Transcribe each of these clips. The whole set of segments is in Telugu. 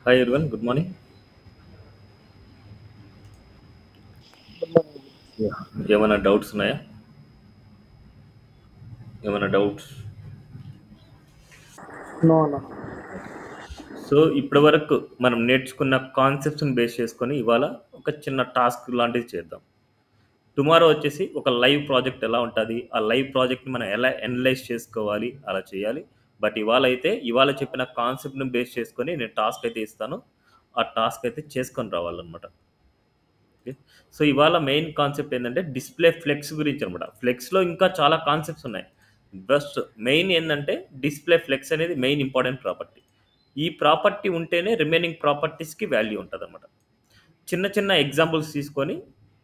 Hi everyone, good morning. ఏమైనా డౌట్స్ ఉన్నాయా? ఏమైనా డౌట్స్? No, no. సో ఇప్పటి వరకు మనం నేర్చుకున్న కాన్సెప్ట్స్ని బేస్ చేసుకొని ఇవాళ ఒక చిన్న టాస్క్ లాంటిది చేద్దాం. టుమారో వచ్చేసి ఒక లైవ్ ప్రాజెక్ట్ ఎలా ఉంటుంది, ఆ లైవ్ ప్రాజెక్ట్ని మనం ఎలా అనలైజ్ చేసుకోవాలి, అలా చేయాలి. బట్ ఇవాళ చెప్పిన కాన్సెప్ట్ని బేస్ చేసుకొని నేను టాస్క్ అయితే ఇస్తాను. ఆ టాస్క్ అయితే చేసుకొని రావాలన్నమాట. ఓకే. సో ఇవాళ మెయిన్ కాన్సెప్ట్ ఏంటంటే డిస్ప్లే ఫ్లెక్స్ గురించి అనమాట. ఫ్లెక్స్లో ఇంకా చాలా కాన్సెప్ట్స్ ఉన్నాయి. బస్ట్ మెయిన్ ఏంటంటే డిస్ప్లే ఫ్లెక్స్ అనేది మెయిన్ ఇంపార్టెంట్ ప్రాపర్టీ. ఈ ప్రాపర్టీ ఉంటేనే రిమైనింగ్ ప్రాపర్టీస్కి వాల్యూ ఉంటుంది అనమాట. చిన్న చిన్న ఎగ్జాంపుల్స్ తీసుకొని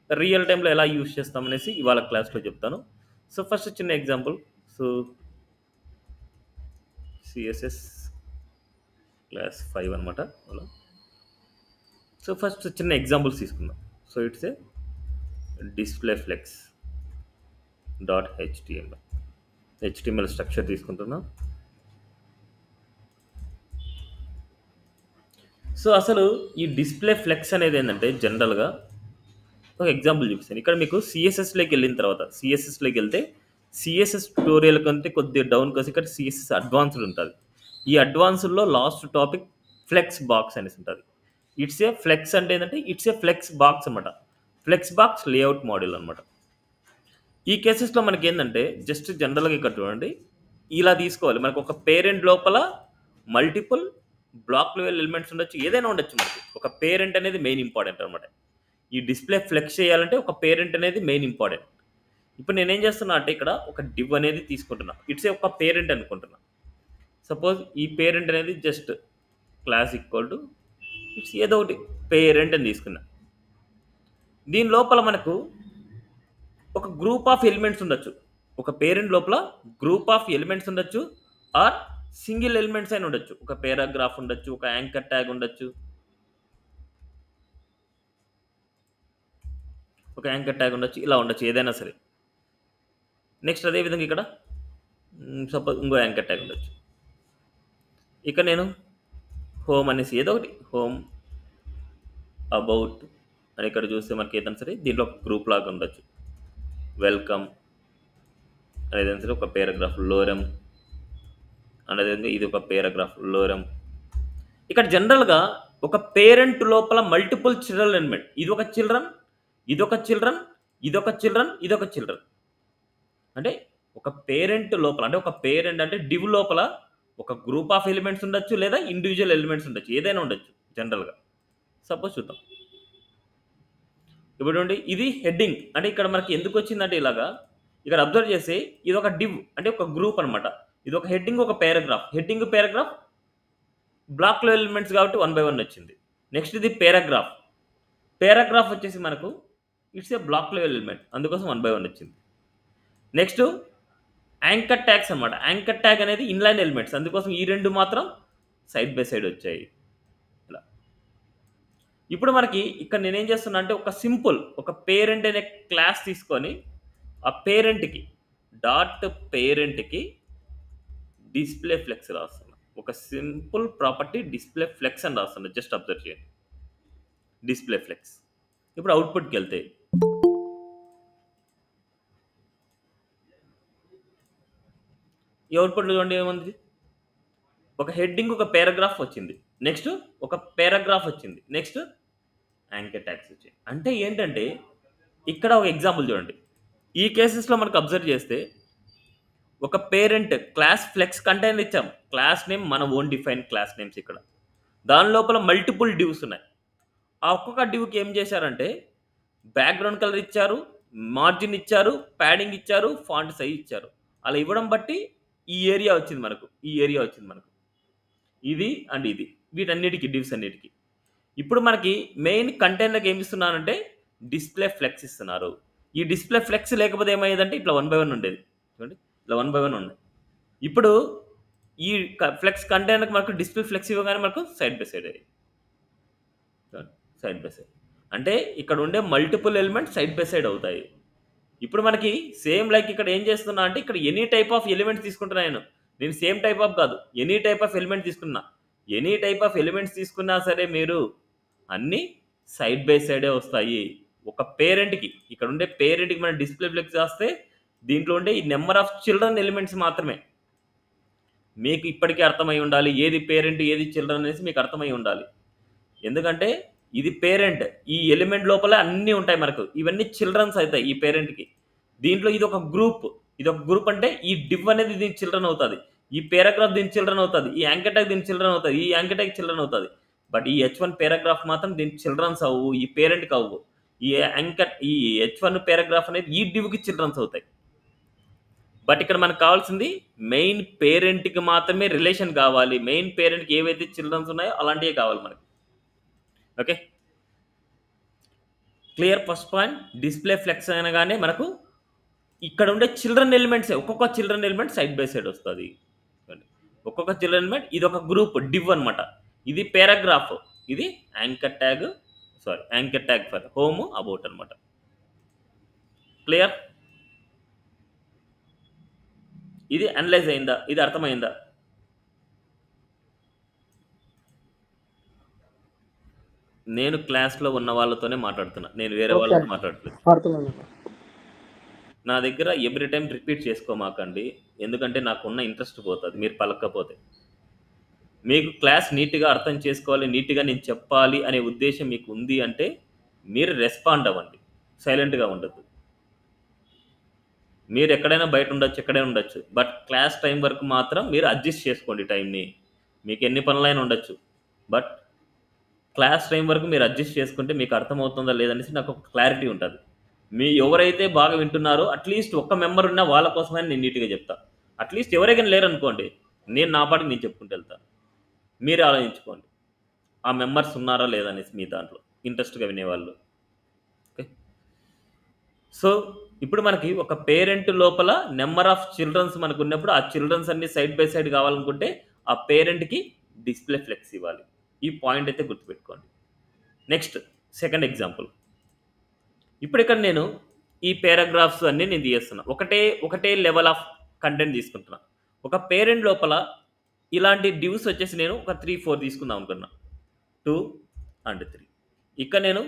రియల్ టైంలో ఎలా యూజ్ చేస్తామనేసి ఇవాళ క్లాస్లో చెప్తాను. సో ఫస్ట్ చిన్న ఎగ్జాంపుల్. సో సిఎస్ఎస్ క్లాస్ 5 అనమాట. అలా సో ఫస్ట్ చిన్న ఎగ్జాంపుల్స్ తీసుకుందాం. So it's a display flex dot HTML structure తీసుకుంటున్నాం. సో అసలు ఈ డిస్ప్లే ఫ్లెక్స్ అనేది ఏంటంటే జనరల్గా ఒక ఎగ్జాంపుల్ చూపిస్తాను. ఇక్కడ మీకు సిఎస్ఎస్లోకి వెళ్ళిన తర్వాత సిఎస్ఎస్లోకి వెళ్తే సిఎస్ఎస్ ట్యూటోరియల్ కంటే కొద్దిగా డౌన్ కోసం ఇక్కడ సిఎస్ఎస్ అడ్వాన్స్డ్ ఉంటుంది. ఈ అడ్వాన్స్డ్లో లాస్ట్ టాపిక్ ఫ్లెక్స్ బాక్స్ అనేసి ఉంటుంది. ఇట్స్ ఏ ఫ్లెక్స్ అంటే ఏంటంటే ఇట్స్ ఏ ఫ్లెక్స్ బాక్స్ అనమాట. ఫ్లెక్స్ బాక్స్ లేఅవుట్ మోడల్ అనమాట. ఈ కేసెస్లో మనకి ఏంటంటే జస్ట్ జనరల్గా ఇక్కడ చూడండి, ఇలా తీసుకోవాలి. మనకు ఒక పేరెంట్ లోపల మల్టిపుల్ బ్లాక్ లెవెల్ ఎలిమెంట్స్ ఉండొచ్చు, ఏదైనా ఉండొచ్చు. మనకి ఒక పేరెంట్ అనేది మెయిన్ ఇంపార్టెంట్ అనమాట. ఈ డిస్ప్లే ఫ్లెక్స్ చేయాలంటే ఒక పేరెంట్ అనేది మెయిన్ ఇంపార్టెంట్. ఇప్పుడు నేనేం చేస్తున్నా అంటే ఇక్కడ ఒక డివ్ అనేది తీసుకుంటున్నా. ఇట్స్ ఒక పేరెంట్ అనుకుంటున్నా. సపోజ్ ఈ పేరెంట్ అనేది just class equal to it's ఏదో ఒకటి పేరెంట్ అని తీసుకున్నా. దీని లోపల మనకు ఒక గ్రూప్ ఆఫ్ ఎలిమెంట్స్ ఉండొచ్చు. ఒక పేరెంట్ లోపల గ్రూప్ ఆఫ్ ఎలిమెంట్స్ ఉండొచ్చు, ఆర్ సింగిల్ ఎలిమెంట్స్ అయినా ఉండొచ్చు. ఒక పారాగ్రాఫ్ ఉండొచ్చు, ఒక యాంకర్ ట్యాగ్ ఉండొచ్చు, ఇలా ఉండొచ్చు, ఏదైనా సరే. నెక్స్ట్ అదేవిధంగా ఇక్కడ సపోజ్ ఇంకో యాంకర్ ట్యాగ్ ఉండొచ్చు. ఇక్కడ నేను హోమ్ అనేసి ఏదో ఒకటి హోమ్ అబౌట్ అని ఇక్కడ చూస్తే మనకి ఏదైనా సరే దీంట్లో ఒక గ్రూప్ లాగా ఉండొచ్చు. వెల్కమ్ అనేది సరే ఒక పేరాగ్రాఫ్, లోరమ్ అనేది ఇది ఒక పేరాగ్రాఫ్, లోరమ్. ఇక్కడ జనరల్గా ఒక పేరెంట్ లోపల మల్టిపుల్ చిల్డ్రన్ ఎలిమెంట్, ఇదొక చిల్డ్రన్, ఇదొక చిల్డ్రన్, ఇదొక చిల్డ్రన్, ఇదొక చిల్డ్రన్. అంటే ఒక పేరెంట్ లోపల అంటే ఒక పేరెంట్ అంటే డివ్ లోపల ఒక గ్రూప్ ఆఫ్ ఎలిమెంట్స్ ఉండొచ్చు, లేదా ఇండివిజువల్ ఎలిమెంట్స్ ఉండొచ్చు, ఏదైనా ఉండొచ్చు జనరల్గా. సపోజ్ చూద్దాం. ఇప్పుడు చూడండి, ఇది హెడ్డింగ్. అంటే ఇక్కడ మనకి ఎందుకు వచ్చిందంటే ఇలాగా ఇక్కడ అబ్జర్వ్ చేసి ఇది ఒక డివ్ అంటే ఒక గ్రూప్ అనమాట. ఇది ఒక హెడ్డింగ్, ఒక పారాగ్రాఫ్, హెడ్డింగ్ పారాగ్రాఫ్ బ్లాక్లో ఎలిమెంట్స్ కాబట్టి 1 by 1 వచ్చింది. నెక్స్ట్ ఇది పారాగ్రాఫ్, పారాగ్రాఫ్ వచ్చేసి మనకు it's a block level element, అందుకోసం 1 by 1 వచ్చింది. నెక్స్ట్ యాంకర్ ట్యాగ్స్ అనమాట. యాంకర్ ట్యాగ్ అనేది ఇన్లైన్ ఎలిమెంట్స్, అందుకోసం ఈ రెండు మాత్రం సైడ్ బై సైడ్ వచ్చాయి. ఇలా ఇప్పుడు మనకి ఇక్కడ నేనేం చేస్తున్నా అంటే ఒక సింపుల్ ఒక పేరెంట్ అనే క్లాస్ తీసుకొని ఆ పేరెంట్కి డాట్ పేరెంట్కి డిస్ప్లే ఫ్లెక్స్ రాస్తున్నా. ఒక సింపుల్ ప్రాపర్టీ డిస్ప్లే ఫ్లెక్స్ అని రాస్తున్నా. జస్ట్ అబ్జర్వ్ చేయండి, డిస్ప్లే ఫ్లెక్స్. ఇప్పుడు అవుట్పుట్కి వెళ్తే ఈ అవుట్పుట్లో చూడండి ఏముంది, ఒక హెడ్డింగ్, ఒక పారాగ్రాఫ్ వచ్చింది, నెక్స్ట్ ఒక పారాగ్రాఫ్ వచ్చింది, నెక్స్ట్ యాంకర్ ట్యాగ్స్ వచ్చాయి. అంటే ఏంటంటే ఇక్కడ ఒక ఎగ్జాంపుల్ చూడండి. ఈ కేసెస్లో మనకు అబ్జర్వ్ చేస్తే ఒక పేరెంట్ క్లాస్ ఫ్లెక్స్ కంటైనర్ ఇచ్చాం, క్లాస్ నేమ్ మన ఓన్ డిఫైన్ క్లాస్ నేమ్స్. ఇక్కడ దాని లోపల మల్టిపుల్ డివ్స్ ఉన్నాయి. ఆ ఒక్కొక్క డివ్కి ఏం చేశారంటే బ్యాక్గ్రౌండ్ కలర్ ఇచ్చారు, మార్జిన్ ఇచ్చారు, ప్యాడింగ్ ఇచ్చారు, ఫాంట్ సైజ్ ఇచ్చారు. అలా ఇవ్వడం బట్టి ఈ ఏరియా వచ్చింది మనకు, ఇది అండ్ ఇది, వీటన్నిటికి డివ్స్ అన్నిటికి. ఇప్పుడు మనకి మెయిన్ కంటైనర్కి ఏమి ఇస్తున్నానంటే డిస్ప్లే ఫ్లెక్స్ ఇస్తున్నారు. ఈ డిస్ప్లే ఫ్లెక్స్ లేకపోతే ఏమయ్యేదంటే ఇట్లా 1 by 1 ఉండేది. చూడండి, ఇట్లా 1 by 1 ఉన్నాయి. ఇప్పుడు ఈ ఫ్లెక్స్ కంటైనర్కి మనకు డిస్ప్లే ఫ్లెక్స్ ఇవ్వగానే మనకు సైడ్ బై సైడ్ అయ్యాయి. సైడ్ బై సైడ్ అంటే ఇక్కడ ఉండే multiple elements side by side అవుతాయి. ఇప్పుడు మనకి సేమ్ లైక్ ఇక్కడ ఏం చేస్తున్నా అంటే ఇక్కడ ఎనీ టైప్ ఆఫ్ ఎలిమెంట్స్ తీసుకుంటున్నా. నేను సేమ్ టైప్ ఆఫ్ కాదు, ఎనీ టైప్ ఆఫ్ ఎలిమెంట్ తీసుకున్నా. ఎనీ టైప్ ఆఫ్ ఎలిమెంట్స్ తీసుకున్నా సరే మీరు అన్నీ సైడ్ బై సైడే వస్తాయి. ఒక పేరెంట్‌కి ఇక్కడ ఉండే పేరెంట్‌కి మనం డిస్‌ప్లే ఫ్లెక్స్ చేస్తే దీంట్లో ఉండే ఈ నంబర్ ఆఫ్ చిల్డ్రన్ ఎలిమెంట్స్ మాత్రమే. మీకు ఇప్పటికే అర్థమై ఉండాలి. ఏది పేరెంట్, ఏది చిల్డ్రన్ అనేసి మీకు అర్థమై ఉండాలి. ఎందుకంటే ఇది పేరెంట్. ఈ ఎలిమెంట్ లోపల అన్నీ ఉంటాయి మనకు. ఇవన్నీ చిల్డ్రన్స్ అయితాయి ఈ పేరెంట్‌కి. దీంట్లో ఇదొక గ్రూప్. ఇదొక గ్రూప్ అంటే ఈ డివ్ అనేది దీనికి చిల్డ్రన్ అవుతది. ఈ పారాగ్రాఫ్ దీనికి చిల్డ్రన్ అవుతది. ఈ యాంకర్ ట్యాగ్ దీనికి చిల్డ్రన్ అవుతది. ఈ యాంకర్ ట్యాగ్ చిల్డ్రన్ అవుతది. బట్ ఈ H1 పారాగ్రాఫ్ మాత్రం దీనికి చిల్డ్రన్స్ అవ్వవు. ఈ పేరెంట్‌కి అవ్వవు. ఈ H1 పారాగ్రాఫ్ అనేది ఈ డివ్‌కి చిల్డ్రన్స్ అవుతాయి. బట్ ఇక్కడ మనకు కావాల్సింది మెయిన్ పేరెంట్‌కి మాత్రమే రిలేషన్ కావాలి. మెయిన్ పేరెంట్‌కి ఏవైతే చిల్డ్రన్స్ ఉన్నాయో అలాంటివే కావాలి మనకి. Okay. Clear first point display flex అనగానే మనకు ఇక్కడ ఉండే చిల్డ్రన్ ఎలిమెంట్సే ఒక్కొక్క children element side by side వస్తది. ఒక్కొక్క చిల్డ్రన్ ఎలిమెంట్ ఇదొక గ్రూప్ డివ్ అన్నమాట. ఇది పారాగ్రాఫ్. ఇది anchor tag for home about అన్నమాట. క్లియర్? ఇది అనలైజ్ అయిందా? ఇది అర్థమైందా? నేను క్లాస్‌లో ఉన్న వాళ్ళతోనే మాట్లాడుతున్నా. నేను వేరే ఓకే వాళ్ళతో మాట్లాడట్లేదు. అర్థమైంది. నా దగ్గర ఎవ్రీ టైమ్ రిపీట్ చేసుకోమాకండి. ఎందుకంటే నాకున్న ఇంట్రెస్ట్ పోతది మీరు పలక్కపోతే. మీకు క్లాస్ నీట్‌గా అర్థం చేసుకోవాలి, నీట్‌గా నేను చెప్పాలి అనే ఉద్దేశ్యం మీకు ఉంది అంటే మీరు రెస్పాండ్ అవ్వండి. సైలెంట్‌గా ఉండొద్దు. మీరు ఎక్కడైనా బయట ఉండొచ్చు, ఎక్కడైనా ఉండొచ్చు. బట్ క్లాస్ టైం వరకు మాత్రం మీరు అడ్జస్ట్ చేసుకోండి టైంని. మీకు ఎన్ని పనులైనా ఉండొచ్చు. బట్ క్లాస్ టైం వరకు మీరు అడ్జస్ట్ చేసుకుంటే మీకు అర్థమవుతుందా లేదనేసి నాకు ఒక క్లారిటీ ఉంటది. ఎవరైతే బాగా వింటున్నారో అట్‌లీస్ట్ ఒక్క మెంబర్ ఉన్నా వాళ్ళ కోసమైనా నేను నీట్‌గా చెప్తా. అట్‌లీస్ట్ ఎవరైనా లేరనుకోండి, నేను నా పాటికి నేను చెప్పుకుంటూ ఎళ్తా. మీరే ఆలోచించుకోండి. ఆ మెంబర్స్ ఉన్నారా లేదా అనేసి మీ దాంట్లో ఇంట్రెస్ట్‌గా వినేవాళ్ళు. ఓకే. సో, ఇప్పుడు మనకి ఒక పేరెంట్ లోపల నంబర్ ఆఫ్ చిల్డ్రన్స్ మనకున్నప్పుడు ఆ చిల్డ్రన్స్ అన్నీ సైడ్ బై సైడ్ కావాలనుకుంటే ఆ పేరెంట్‌కి డిస్‌ప్లే ఫ్లెక్స్ ఇవ్వాలి. ఈ పాయింట్ అయితే గుర్తుపెట్టుకోండి. Next second example. ఇప్పుడు ఇక్కడ నేను ఈ పారాగ్రాఫ్స్ అన్నీ నేను తీయేస్తున్నా. ఒకటే లెవెల్ ఆఫ్ కంటెంట్ తీసుకుంటున్నా. ఒక పేరెంట్ లోపల ఇలాంటి డివ్స్ వచ్చేసి నేను ఒక 3, 4 తీసుకుందాం అనుకున్నా. 2 అండ్ 3. ఇక్కడ నేను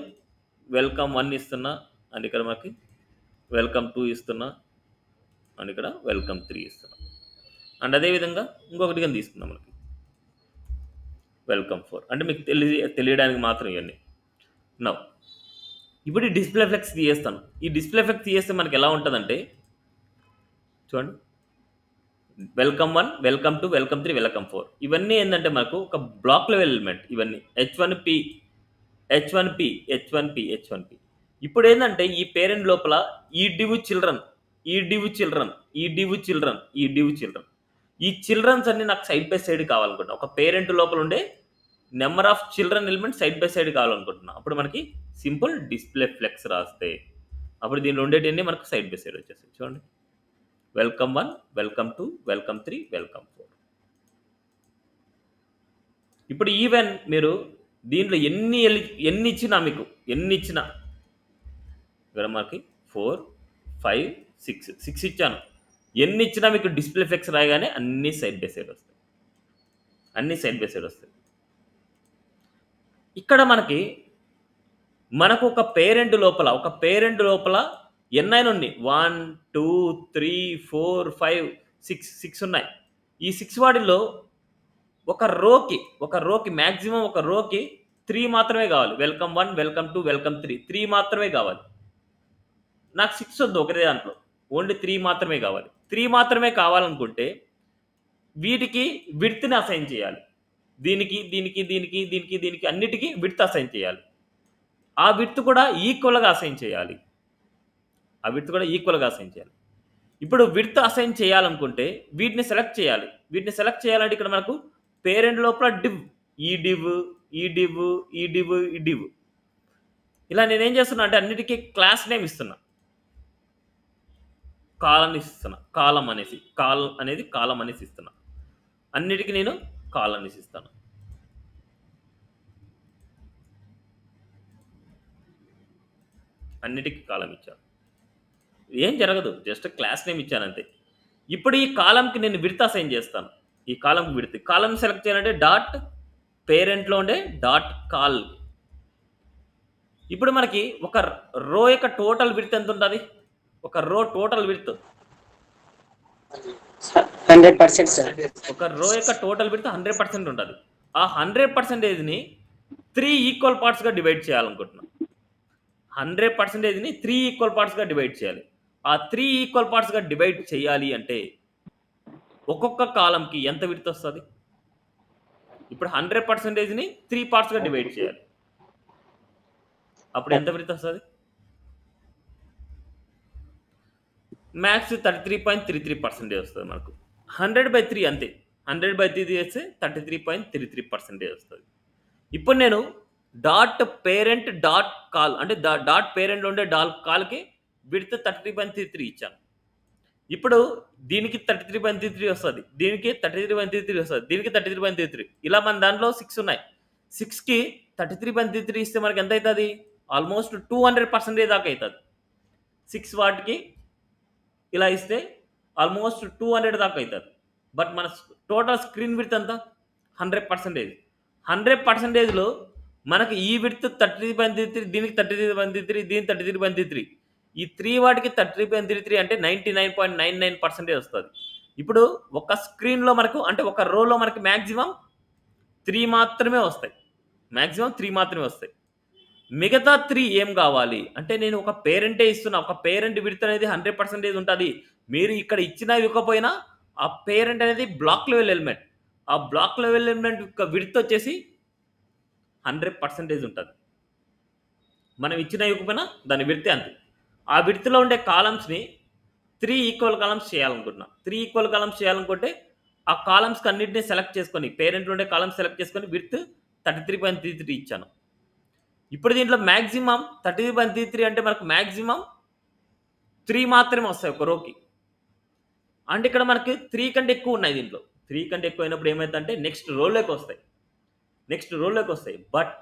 వెల్కమ్ 1 ఇస్తున్నా. అండ్ ఇక్కడ మనకి వెల్కమ్ 2 ఇస్తున్నా. అండ్ ఇక్కడ వెల్కమ్ 3 ఇస్తున్నా. అండ్ అదే విధంగా ఇంకొకటి గాని తీసుకుందాం మనకి. వెల్కమ్ 4 అంటే మీకు తెలియడానికి మాత్రం ఇవన్నీ. నౌ ఇప్పుడు ఈ డిస్‌ప్లే ఫ్లెక్స్ తీయేస్తాను. ఈ డిస్‌ప్లే ఫ్లెక్స్ తీయేస్తే మనకి ఎలా ఉంటదంటే చూడండి. వెల్కమ్ 1, వెల్కమ్ 2, వెల్కమ్ 3, వెల్కమ్ 4 ఇవన్నీ ఏందంటే మనకు ఒక బ్లాక్ లెవెల్ ఎలిమెంట్ ఇవన్నీ H1P, H1P, H1P, H1P. ఇప్పుడేందంటే ఈ పేరెంట్ లోపల ఈ డివ్ చిల్డ్రన్, ఈ డివ్ చిల్డ్రన్, ఈ డివ్ చిల్డ్రన్, ఈ డివ్ చిల్డ్రన్. ఈ చిల్డ్రన్స్ అన్నీ నాకు సైడ్ బై సైడ్ కావాలనుకుంటున్నా. ఒక పేరెంట్ లోపల ఉండే number of children element side by side కావాలనుకుంటున్నా. అప్పుడు మనకి సింపుల్ డిస్‌ప్లే ఫ్లెక్స్ రాస్తే అప్పుడు దీనిలో ఉండేటివన్నీ మనకు సైడ్ బై సైడ్ వచ్చేస్తాయి. చూడండి. Welcome 1, welcome 2, welcome 3, welcome 4. ఇప్పుడు ఈవెన్ మీరు దీంట్లో ఎన్ని ఇచ్చినా మీకు ఎన్ని ఇచ్చినా ఇక్కడ మనకి 4, 5, 6 ఇచ్చాను. ఎన్ని ఇచ్చినా మీకు డిస్‌ప్లే ఫ్లెక్స్ రాయగానే అన్నీ సైడ్ బై సైడ్ వస్తాయి. అన్నీ సైడ్ బై సైడ్ వస్తాయి. ఇక్కడ మనకు ఒక పేరెంట్ లోపల ఎన్నైనా ఉన్నాయి. 1, 2, 3, 4, 5, 6 ఉన్నాయి. ఈ 6 వాటిల్లో ఒక రోకి మాక్సిమం ఒక రోకి 3 మాత్రమే కావాలి. వెల్కమ్ 1, వెల్కమ్ 2, వెల్కమ్ 3 మాత్రమే కావాలి. నాకు 6 వద్దు ఒకటే దాంట్లో. ఓన్లీ 3 మాత్రమే కావాలి. 3 మాత్రమే కావాలనుకుంటే వీటికి విడ్త్‌ని అసైన్ చేయాలి. దీనికి అన్నిటికి విడ్త్ అసైన్ చేయాలి. ఆ విడ్త్ కూడా ఈక్వల్‌గా అసైన్ చేయాలి. ఇప్పుడు విడ్త్ అసైన్ చేయాలనుకుంటే వీటిని సెలెక్ట్ చేయాలి. వీటిని సెలెక్ట్ చేయాలంటే ఇక్కడ మనకు పేరెంట్ లోపల ఈ డివ్ ఇలా నేనేం చేస్తున్నా అంటే అన్నిటికీ క్లాస్ నేమ్ ఇస్తున్నా. కాలం అనేసి ఇస్తున్నా. అన్నిటికీ నేను కాలం అనేసి ఇస్తాను. అన్నిటికీ కాలం ఇచ్చాను. ఏం జరగదు. జస్ట్ క్లాస్ నేమ్ ఇచ్చాను అంతే. ఇప్పుడు ఈ కాలంకి నేను విడ్త్ అసైన్ చేస్తాను. ఈ కాలంకి విడ్త్. కాలం సెలెక్ట్ చేయాలంటే డాట్ పేరెంట్లో ఉండే డాట్ కాల్. ఇప్పుడు మనకి ఒక రో యొక్క టోటల్ విడ్త్ ఎంత ఉంటుంది? ఒక రో టోటల్ విడ్త్ 100% సార్. ఒక రో యొక్క టోటల్ విడ్త్ 100% ఉంటుంది. ఆ 100%ని 3 ఈక్వల్ పార్ట్స్గా డివైడ్ చేయాలనుకుంటున్నాం. 100%ని 3 ఈక్వల్ పార్ట్స్గా డివైడ్ చేయాలి. ఆ 3 ఈక్వల్ పార్ట్స్గా డివైడ్ చేయాలి అంటే ఒక్కొక్క కాలంకి ఎంత విడ్త్ వస్తుంది? ఇప్పుడు 100%ని 3 పార్ట్స్గా డివైడ్ చేయాలి. అప్పుడు ఎంత విడ్త్ వస్తుంది? మ్యాక్స్ 33.33% వస్తుంది మనకు. 100/3 అంతే. 100/3 చేస్తే 33.33% వస్తుంది. ఇప్పుడు నేను డాట్ పేరెంట్ డాట్ కాల్ అంటే డాట్ పేరెంట్లో ఉండే డాట్ కాల్కి విడ్త్ 33.33 ఇచ్చాను. ఇప్పుడు దీనికి 33.33 వస్తుంది, దీనికి 33.33 వస్తుంది, దీనికి 33.33. ఇలా మన దాంట్లో 6 ఉన్నాయి. 6కి 33.33 ఇస్తే మనకి ఎంత అవుతుంది? ఆల్మోస్ట్ 200% దాకా అవుతుంది. 6 వాటికి ఇలా ఇస్తే ఆల్మోస్ట్ 200 దాకా అవుతుంది. బట్ మన టోటల్ స్క్రీన్ విడ్త్ ఎంత? 100%. 100%లో మనకి ఈ విడ్త్ 33.33, దీనికి 33.33, దీనికి 33.33. ఈ 3 వాటికి 33.33 అంటే 99.99% వస్తుంది. ఇప్పుడు ఒక స్క్రీన్లో మనకు అంటే ఒక రోలో మనకి మ్యాక్సిమం 3 మాత్రమే వస్తాయి. మ్యాక్సిమం 3 మాత్రమే వస్తాయి. మిగతా 3 ఏం కావాలి అంటే నేను ఒక పేరెంటే ఇస్తున్నా. ఒక పేరెంట్ విడ్త్ అనేది 100% ఉంటుంది. మీరు ఇక్కడ ఇచ్చినా ఇవ్వకపోయినా ఆ పేరెంట్ అనేది బ్లాక్ లెవెల్ ఎలిమెంట్. ఆ బ్లాక్ లెవెల్ ఎలిమెంట్ యొక్క విడ్త్ వచ్చేసి 100% ఉంటుంది. మనం ఇచ్చినా ఇవ్వకపోయినా దాని విడ్తే అంతే. ఆ విడ్త్లో ఉండే కాలమ్స్ని 3 ఈక్వల్ కాలమ్స్ చేయాలనుకుంటున్నాం. 3 ఈక్వల్ కాలమ్స్ చేయాలనుకుంటే ఆ కాలమ్స్కి అన్నింటినీ సెలెక్ట్ చేసుకొని పేరెంట్లో ఉండే కాలమ్స్ సెలెక్ట్ చేసుకొని విడ్త్ 33.33 ఇచ్చాను. ఇప్పుడు దీంట్లో మ్యాక్సిమం 33.33 అంటే మనకు మ్యాక్సిమం 3 మాత్రమే వస్తాయి ఒక రోకి. అంటే ఇక్కడ మనకి 3 కంటే ఎక్కువ ఉన్నాయి. దీంట్లో 3 కంటే ఎక్కువ అయినప్పుడు ఏమవుతుందంటే నెక్స్ట్ రోలోకి వస్తాయి. బట్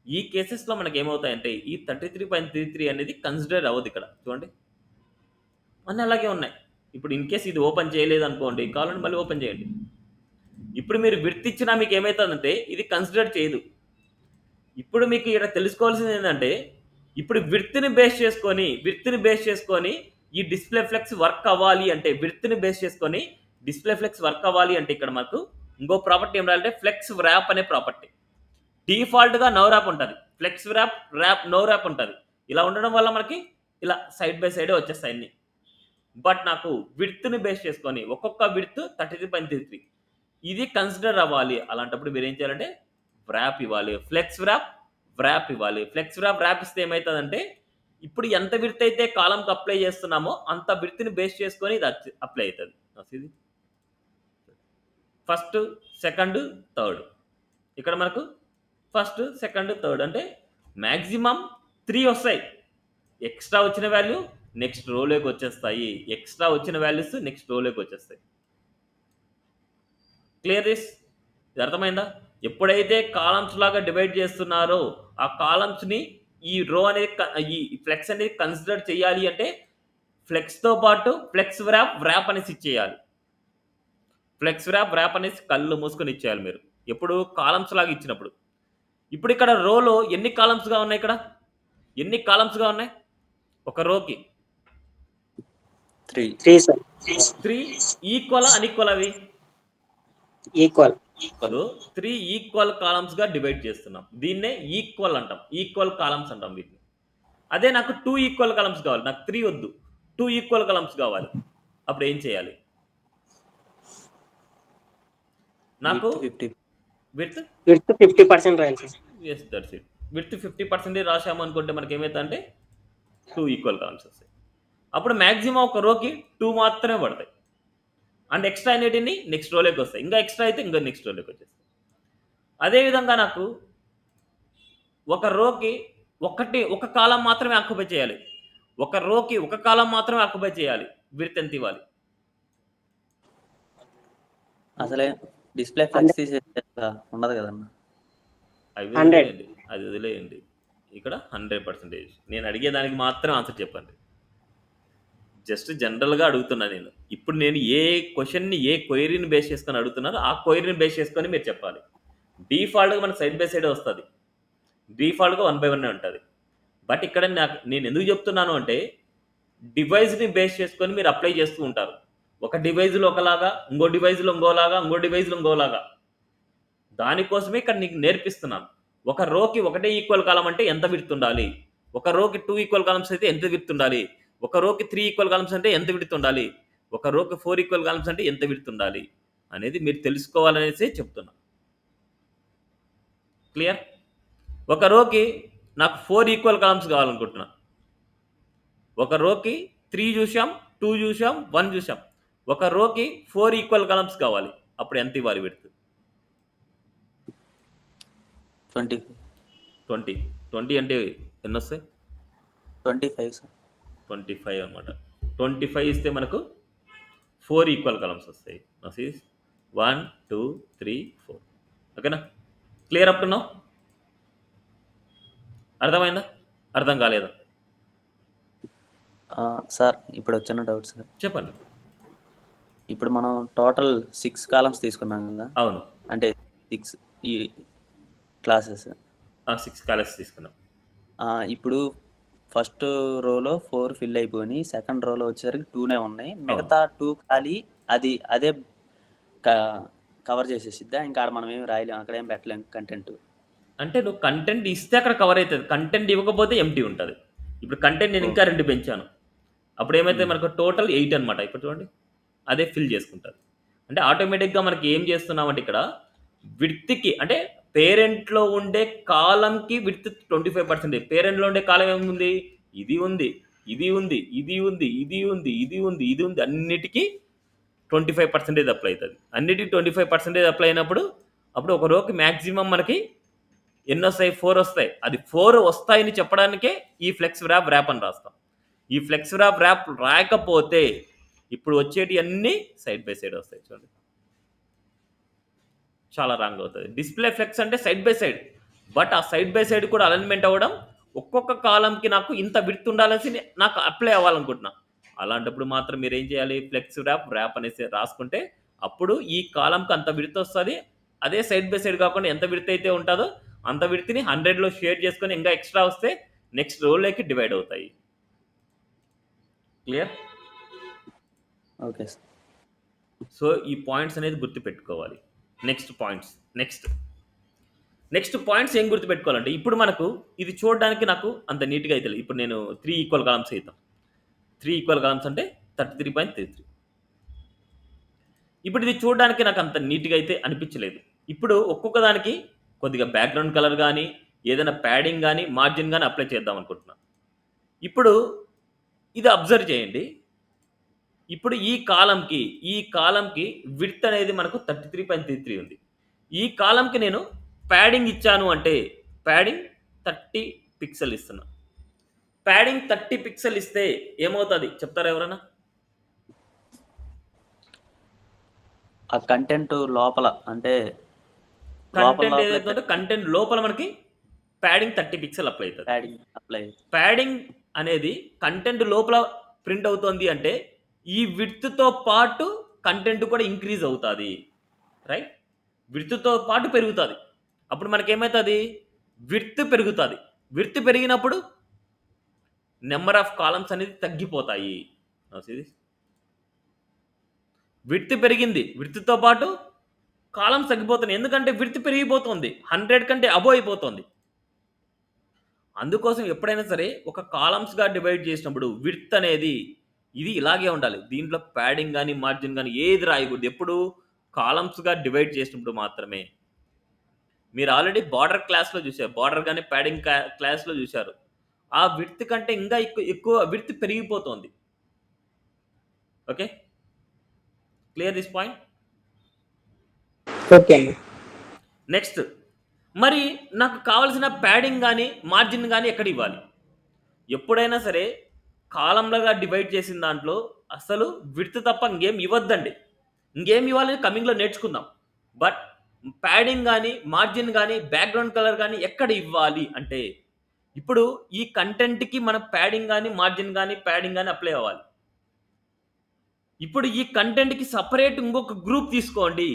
ఈ కేసెస్లో మనకి ఏమవుతాయంటే ఈ 33.33 అనేది కన్సిడర్ అవ్వదు. ఇక్కడ చూడండి అన్నీ అలాగే ఉన్నాయి. ఇప్పుడు ఇన్ కేస్ ఇది ఓపెన్ చేయలేదు అనుకోండి, కావాలంటే మళ్ళీ ఓపెన్ చేయండి. ఇప్పుడు మీరు విడ్త్ ఇచ్చినా మీకు ఏమవుతుందంటే ఇది కన్సిడర్ చేయదు. ఇప్పుడు మీకు ఇక్కడ తెలుసుకోవాల్సింది ఏంటంటే ఇప్పుడు విడ్త్ని బేస్ చేసుకొని ఈ డిస్ప్లే ఫ్లెక్స్ వర్క్ అవ్వాలి అంటే ఇక్కడ మనకు ఇంకో ప్రాపర్టీ ఏం రాయాలంటే ఫ్లెక్స్ వ్రాప్ అనే ప్రాపర్టీ. డిఫాల్ట్గా నో ర్యాప్ ఉంటుంది. ఫ్లెక్స్ ర్యాప్ నో ర్యాప్ ఉంటుంది. ఇలా ఉండడం వల్ల మనకి ఇలా సైడ్ బై సైడే వచ్చేస్తాయి అన్ని. బట్ నాకు విడ్త్ని బేస్ చేసుకొని ఒక్కొక్క విడ్త్ 33.33 ఇది కన్సిడర్ అవ్వాలి. అలాంటప్పుడు మీరు ఏం చేయాలంటే వ్రాప్ ఇవ్వాలి. ఫ్లెక్స్ వ్రాప్ ఇవ్వాలి. ఫ్లెక్స్ వ్రాప్ ఇస్తే ఏమవుతుందంటే ఇప్పుడు ఎంత విడ్త్ అయితే కాలంకి అప్లై చేస్తున్నామో అంత విడ్త్ని బేస్ చేసుకొని ఇది అప్లై అవుతుంది. ఇది ఫస్ట్, సెకండ్, థర్డ్. ఇక్కడ మనకు ఫస్ట్, సెకండ్, థర్డ్ అంటే మ్యాక్సిమం 3 వస్తాయి. ఎక్స్ట్రా వచ్చిన వాల్యూ నెక్స్ట్ రోలోకి వచ్చేస్తాయి. Clear this? ఇది అర్థమైందా? ఎప్పుడైతే కాలమ్స్ లాగా డివైడ్ చేస్తున్నారో ఆ కాలమ్స్ని ఈ రో అనేది ఈ ఫ్లెక్స్ అనేది కన్సిడర్ చేయాలి అంటే ఫ్లెక్స్తో పాటు ఫ్లెక్స్ వ్రాప్ అనేసి ఇచ్చేయాలి. ఫ్లెక్స్ వ్రాప్ అనేసి కళ్ళు మూసుకొని ఇచ్చేయాలి మీరు ఎప్పుడు కాలమ్స్ లాగా ఇచ్చినప్పుడు. ఇప్పుడు ఇక్కడ రోలో ఎన్ని కాలమ్స్గా ఉన్నాయి? ఇక్కడ ఎన్ని కాలమ్స్గా ఉన్నాయి ఒక రోకి? 3 ఈక్వల్ అన్ఈక్వల్ అవి? ఈక్వల్. 3 ఈక్వల్ కాలమ్స్గా డివైడ్ చేస్తున్నాం. దీన్నే ఈక్వల్ అంటాం. ఈక్వల్ కాలమ్స్ అంటాం వీటిని. అదే నాకు 2 ఈక్వల్ కాలమ్స్ కావాలి. నాకు 3 వద్దు, 2 ఈక్వల్ కాలమ్స్ కావాలి. అప్పుడు ఏం చేయాలి? నాకు విడ్త్ 50% రాయాలి. Yes, that's it. విడ్త్ 50% రాసాము అనుకుంటే మనకి ఏమవుతుందంటే 2 ఈక్వల్ కాలమ్స్ వస్తాయి. అప్పుడు మ్యాక్సిమం ఒక రోకి 2 మాత్రమే పడతాయి. అండ్ ఎక్స్ట్రా అనేటివి నెక్స్ట్ రోలోకి వస్తాయి. ఇంకా ఎక్స్ట్రా అయితే ఇంకా నెక్స్ట్ రోలోకి వచ్చేస్తాయి. అదేవిధంగా నాకు ఒక రోకి ఒక కాలం మాత్రమే ఆక్యుపై చేయాలి. ఒక రోకి ఒక కాలం మాత్రమే ఆక్యుపై చేయాలి. విడ్త్ ఎంత ఇవ్వాలి? అసలే డిస్ప్లే ఫ్లెక్స్ ఉండదు కదన్న. అది వదిలేయండి. ఇక్కడ 100%. నేను అడిగేదానికి మాత్రం ఆన్సర్ చెప్పండి. జస్ట్ జనరల్గా అడుగుతున్నా నేను. ఇప్పుడు నేను ఏ క్వశ్చన్ని ఏ క్వైరీని బేస్ చేసుకొని అడుగుతున్నారో ఆ క్వైరీని బేస్ చేసుకొని మీరు చెప్పాలి. డిఫాల్ట్గా మనకు సైడ్ బై సైడ్ వస్తుంది, డిఫాల్ట్గా 1/1 ఉంటుంది. బట్ ఇక్కడ నేను ఎందుకు చెప్తున్నాను అంటే డివైస్ని బేస్ చేసుకొని మీరు అప్లై చేస్తూ ఉంటారు. ఒక డివైజ్లో ఒకలాగా, ఇంకో డివైజ్లో ఇంకోలాగా, ఇంకో డివైజ్లో ఇంకోలాగా. దానికోసమే ఇక్కడ నీకు నేర్పిస్తున్నాను. ఒక రోకి ఒకటే ఈక్వల్ కాలం అంటే ఎంత విడ్త్ ఉండాలి, ఒక రోకి 2 ఈక్వల్ కాలమ్స్ అయితే ఎంత విడ్త్ ఉండాలి, ఒక రోకి 3 ఈక్వల్ కాలమ్స్ అంటే ఎంత విడ్త్ ఉండాలి, ఒక రోకి 4 ఈక్వల్ కాలమ్స్ అంటే ఎంత విడ్త్ ఉండాలి అనేది మీరు తెలుసుకోవాలనేసి చెప్తున్నా. క్లియర్? ఒక రోకి నాకు 4 ఈక్వల్ కాలమ్స్ కావాలనుకుంటున్నా. ఒక రోకి 3 చూసాం, 2 చూసాం, 1 చూసాం. ఒక రోకి 4 ఈక్వల్ కాలమ్స్ కావాలి. అప్పుడు ఎంత ఇవ్వాలి విడ్త్? 20 20 అంటే ఎన్ని వస్తాయి? 25 సార్. 25 అనమాట. 25 ఇస్తే మనకు 4 ఈక్వల్ కాలమ్స్ వస్తాయి. 1 2 3 4. ఓకేనా? Clear up to now? అర్థమైందా? అర్థం కాలేదా? సార్ ఇప్పుడు వచ్చిన డౌట్ సార్. చెప్పండి. ఇప్పుడు మనం టోటల్ 6 కాలమ్స్ తీసుకున్నాం కదా, అవును, అంటే 6 ఈ క్లాసెస్ 6 కాలమ్స్ తీసుకున్నాం. ఇప్పుడు ఫస్ట్ రోలో 4 ఫిల్ అయిపోయి, సెకండ్ రోలో వచ్చేసరికి 2నే ఉన్నాయి, మిగతా 2 ఖాళీ. అదే కవర్ చేసేసిద్దా? ఇంకా మనం ఏమి రాయలేము, అక్కడ ఏం పెట్టలేము కంటెంట్. అంటే నువ్వు కంటెంట్ ఇస్తే అక్కడ కవర్ అవుతుంది, కంటెంట్ ఇవ్వకపోతే ఎంటీ ఉంటుంది. ఇప్పుడు కంటెంట్ నేను ఇంకా 2 పెంచాను, అప్పుడు ఏమైతే మనకు టోటల్ 8 అనమాట. ఇప్పుడు చూడండి, అదే ఫిల్ చేసుకుంటుంది. అంటే ఆటోమేటిక్గా మనకి ఏం చేస్తున్నామంటే ఇక్కడ విడ్త్కి, అంటే పేరెంట్లో ఉండే కాలంకి విడ్త్ 25%. పేరెంట్లో ఉండే కాలం ఏముంది? ఇది ఉంది, ఇది ఉంది, ఇది ఉంది, ఇది ఉంది, ఇది ఉంది, ఇది ఉంది, అన్నిటికీ 25% అప్లై అవుతుంది. అన్నిటికీ 25% అప్లై అయినప్పుడు అప్పుడు ఒక రోకి మ్యాక్సిమం మనకి ఎన్ని వస్తాయి? 4 వస్తాయి. అది 4 వస్తాయని చెప్పడానికే ఈ ఫ్లెక్స్ ర్యాప్ అని రాస్తాం. ఈ ఫ్లెక్స్ ర్యాప్ రాయకపోతే ఇప్పుడు వచ్చేటి అన్నీ సైడ్ బై సైడ్ వస్తాయి. చూడండి, చాలా రాంగ్ అవుతుంది. డిస్ప్లే ఫ్లెక్స్ అంటే సైడ్ బై సైడ్, బట్ ఆ సైడ్ బై సైడ్ కూడా అలైన్మెంట్ అవ్వడం, ఒక్కొక్క కాలంకి నాకు ఇంత విడ్త్ ఉండాలని నాకు అప్లై అవ్వాలనుకుంటున్నా. అలాంటప్పుడు మాత్రం మీరు ఏం చేయాలి? ఫ్లెక్స్ ర్యాప్ అనేసి రాసుకుంటే అప్పుడు ఈ కాలంకి అంత విడ్త్ వస్తుంది. అదే సైడ్ బై సైడ్ కాకుండా ఎంత విడ్త్ అయితే ఉంటుందో అంత విడ్త్ని 100లో షేర్ చేసుకొని ఇంకా ఎక్స్ట్రా వస్తే నెక్స్ట్ రోలోకి డివైడ్ అవుతాయి. క్లియర్? Okay sir. సో ఈ పాయింట్స్ అనేది గుర్తుపెట్టుకోవాలి. నెక్స్ట్ పాయింట్స్ ఏం గుర్తుపెట్టుకోవాలంటే, ఇప్పుడు మనకు ఇది చూడడానికి నాకు అంత నీట్గా అయితే లేదు. ఇప్పుడు నేను 3 ఈక్వల్ కాలమ్స్ అవుతాం. 3 ఈక్వల్ కాలమ్స్ అంటే 33.33. ఇప్పుడు ఇది చూడడానికి నాకు అంత నీట్గా అయితే అనిపించలేదు. ఇప్పుడు ఒక్కొక్క దానికి కొద్దిగా బ్యాక్గ్రౌండ్ కలర్ కానీ, ఏదైనా ప్యాడింగ్ కానీ, మార్జిన్ కానీ అప్లై చేద్దాం అనుకుంటున్నా. ఇప్పుడు ఇది అబ్జర్వ్ చేయండి. ఇప్పుడు ఈ కాలంకి విడ్త్ అనేది మనకు 33.33 ఉంది. ఈ కాలంకి నేను ప్యాడింగ్ ఇచ్చాను అంటే ప్యాడింగ్ 30 పిక్సెల్ ఇస్తున్నా. ప్యాడింగ్ 30 పిక్సెల్ ఇస్తే ఏమవుతుంది చెప్తారా ఎవరైనా? ఆ కంటెంట్ లోపల, అంటే కంటెంట్ ఏదైతే కంటెంట్ లోపల మనకి ప్యాడింగ్ 30 పిక్సెల్ అప్లై అవుతుంది. ప్యాడింగ్ అనేది కంటెంట్ లోపల ప్రింట్ అవుతుంది అంటే ఈ విడ్త్తో పాటు కంటెంట్ కూడా ఇంక్రీజ్ అవుతుంది. రైట్? విడ్త్తో పాటు పెరుగుతుంది. అప్పుడు మనకేమవుతుంది? విడ్త్ పెరుగుతుంది. విడ్త్ పెరిగినప్పుడు నెంబర్ ఆఫ్ కాలమ్స్ అనేది తగ్గిపోతాయి. విడ్త్ పెరిగింది, విడ్త్తో పాటు కాలమ్స్ తగ్గిపోతున్నాయి. ఎందుకంటే విడ్త్ పెరిగిపోతుంది, 100 కంటే అబోవ్ అయిపోతుంది. అందుకోసం ఎప్పుడైనా సరే ఒక కాలమ్స్గా డివైడ్ చేసినప్పుడు విడ్త్ అనేది ఇది ఇలాగే ఉండాలి. దీంట్లో ప్యాడింగ్ కానీ, మార్జిన్ కానీ ఏది రాయకూడదు. ఎప్పుడు కాలమ్స్గా డివైడ్ చేసినప్పుడు మాత్రమే. మీరు ఆల్రెడీ బార్డర్ క్లాస్లో చూసారు, బార్డర్ కానీ ప్యాడింగ్ క్లాస్లో చూశారు. ఆ విడ్త్ కంటే ఇంకా ఎక్కువ విడ్త్ పెరిగిపోతుంది. Okay, clear this point? Okay. Next, మరి నాకు కావాల్సిన ప్యాడింగ్ కానీ, మార్జిన్ కానీ ఎక్కడ ఇవ్వాలి? ఎప్పుడైనా సరే కాలంలుగా డివైడ్ చేసిన దాంట్లో అసలు విడ్త్ తప్ప ఇంకేం ఇవ్వద్దండి. ఇంకేం ఇవ్వాలని కమింగ్లో నేర్చుకుందాం. బట్ ప్యాడింగ్ కానీ, మార్జిన్ కానీ, బ్యాక్గ్రౌండ్ కలర్ కానీ ఎక్కడ ఇవ్వాలి అంటే ఇప్పుడు ఈ కంటెంట్కి మన ప్యాడింగ్ కానీ, మార్జిన్ కానీ, ప్యాడింగ్ కానీ అప్లై అవ్వాలి. ఇప్పుడు ఈ కంటెంట్కి సపరేట్ ఇంకొక గ్రూప్ తీసుకోండి.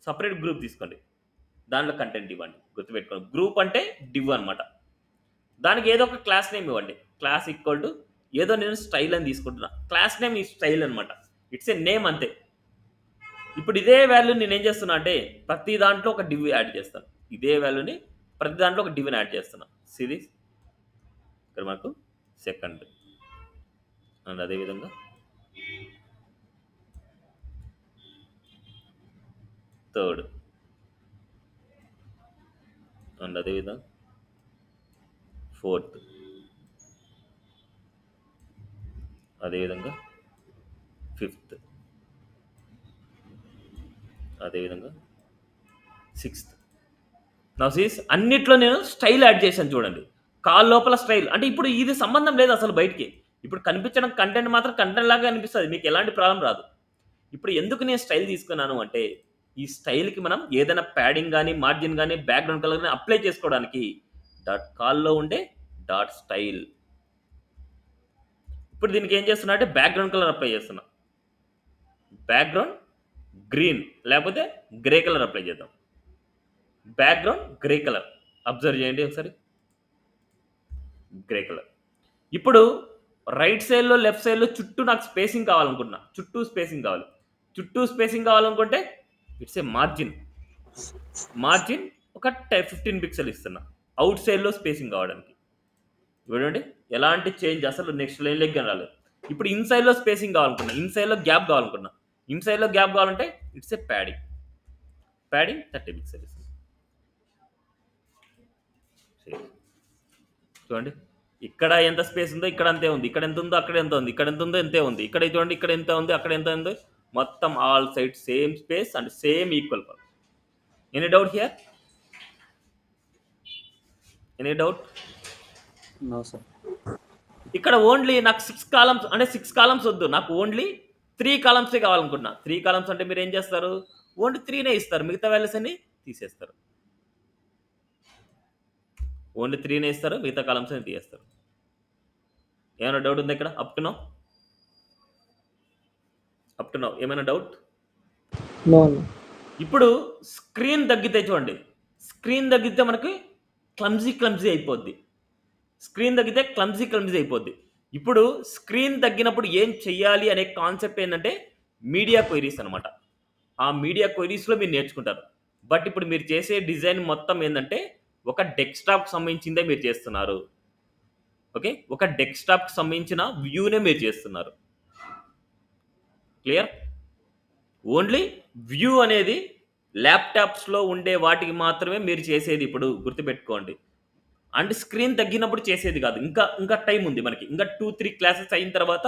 సపరేట్ గ్రూప్ తీసుకోండి. దాంట్లో కంటెంట్ ఇవ్వండి. గుర్తుపెట్టుకోండి. గ్రూప్ అంటే డివ్ అనమాట. దానికి ఏదో ఒక క్లాస్ నేమ్ ఇవ్వండి. క్లాస్ ఈక్వల్ టు ఏదో నేను స్టైల్ అని తీసుకుంటున్నా. క్లాస్ నేమ్ ఈ స్టైల్ అనమాట. ఇట్స్ ఏ నేమ్ అంతే. ఇప్పుడు ఇదే వాల్యూ నేను ఏం చేస్తున్నా అంటే ప్రతి దాంట్లో ఒక డివ్ యాడ్ చేస్తాను. ఇదే వాల్యూని ప్రతి దాంట్లో ఒక డివ్ని యాడ్ చేస్తున్నా. సిరీస్ ఇక్కడ మనకు సెకండ్ అండ్ అదేవిధంగా థర్డ్ అండ్ అదేవిధంగా ఫోర్త్, అదేవిధంగా ఫిఫ్త్, అదేవిధంగా సిక్స్త్. నా సీస్ అన్నిట్లో నేను స్టైల్ యాడ్ చేశాను చూడండి. కాల్ లోపల స్టైల్ అంటే ఇప్పుడు ఇది సంబంధం లేదు అసలు బయటికి. ఇప్పుడు కనిపించడం కంటెంట్ మాత్రం కంటెంట్ లాగా అనిపిస్తుంది, మీకు ఎలాంటి ప్రాబ్లం రాదు. ఇప్పుడు ఎందుకు నేను స్టైల్ తీసుకున్నాను అంటే ఈ స్టైల్కి మనం ఏదైనా ప్యాడింగ్ కానీ మార్జిన్ కానీ బ్యాక్గ్రౌండ్ కలర్ కానీ అప్లై చేసుకోవడానికి డాట్ కాల్లో ఉండే డాట్ స్టైల్. ఇప్పుడు దీనికి ఏం చేస్తున్నా అంటే బ్యాక్గ్రౌండ్ కలర్ అప్లై చేస్తున్నా. బ్యాక్గ్రౌండ్ గ్రీన్ లేకపోతే గ్రే కలర్ అప్లై చేద్దాం. బ్యాక్గ్రౌండ్ గ్రే కలర్ అబ్జర్వ్ చేయండి ఒకసారి, గ్రే కలర్. ఇప్పుడు రైట్ సైడ్లో లెఫ్ట్ సైడ్లో చుట్టూ నాకు స్పేసింగ్ కావాలనుకుంటున్నా. చుట్టూ స్పేసింగ్ కావాలి. చుట్టూ స్పేసింగ్ కావాలనుకుంటే ఇట్స్ ఏ మార్జిన్. మార్జిన్ ఒక 15 పిక్సెల్ ఇస్తున్నా అవుట్ సైడ్లో స్పేసింగ్ కావడానికి. చూడండి ఎలాంటి చేంజ్ అసలు నెక్స్ట్ లైన్ లెక్క రాలేదు. ఇప్పుడు ఇన్సైడ్లో స్పేసింగ్ కావాలనుకున్నా, ఇన్సైడ్లో గ్యాప్ కావాలనుకున్నా. ఇన్సైడ్లో గ్యాప్ కావాలంటే it's a padding. Padding 30 pixel ఇస్తుంది. చూడండి ఇక్కడ ఎంత స్పేస్ ఉందో ఇక్కడ అంతే ఉంది, ఇక్కడ ఎంత ఉందో అక్కడ ఎంత ఉంది, ఇక్కడ ఎంత ఉందో ఎంతే ఉంది, ఇక్కడ చూడండి ఇక్కడ ఎంత ఉంది అక్కడ ఎంత ఉంది, మొత్తం all side same space and same equal power. Any doubt here? Any doubt? No sir. ఇక్కడ ఓన్లీ నాకు 6 కాలమ్స్ అంటే 6 కాలమ్స్ వద్దు, నాకు ఓన్లీ 3 కాలమ్సే కావాలనుకుంటున్నా. 3 కాలమ్స్ అంటే మీరు ఏం చేస్తారు, ఓన్లీ 3నే ఇస్తారు, మిగతా వాల్యూస్ అన్ని తీసేస్తారు. ఓన్లీ 3నే ఇస్తారు, మిగతా కాలమ్స్ అని తీసేస్తారు. ఏమైనా డౌట్ ఉంది ఇక్కడ? అప్ టు నౌ ఏమైనా డౌట్? ఇప్పుడు స్క్రీన్ తగ్గితే చూడండి, స్క్రీన్ తగ్గితే మనకి క్లమ్జీ అయిపోద్ది. స్క్రీన్ తగ్గితే క్లమ్జీ అయిపోద్ది. ఇప్పుడు స్క్రీన్ తగ్గినప్పుడు ఏం చెయ్యాలి అనే కాన్సెప్ట్ ఏంటంటే మీడియా క్వైరీస్ అనమాట. ఆ మీడియా క్వైరీస్లో మీరు నేర్చుకుంటారు. బట్ ఇప్పుడు మీరు చేసే డిజైన్ మొత్తం ఏంటంటే ఒక డెస్క్టాప్కి సంబంధించిందే మీరు చేస్తున్నారు. ఓకే, ఒక డెస్క్టాప్కి సంబంధించిన వ్యూనే మీరు చేస్తున్నారు. క్లియర్? ఓన్లీ వ్యూ అనేది ల్యాప్టాప్స్లో ఉండే వాటికి మాత్రమే మీరు చేసేది. ఇప్పుడు గుర్తుపెట్టుకోండి. అండ్ స్క్రీన్ తగ్గినప్పుడు చేసేది కాదు. ఇంకా టైం ఉంది మనకి. ఇంకా 2-3 క్లాసెస్ అయిన తర్వాత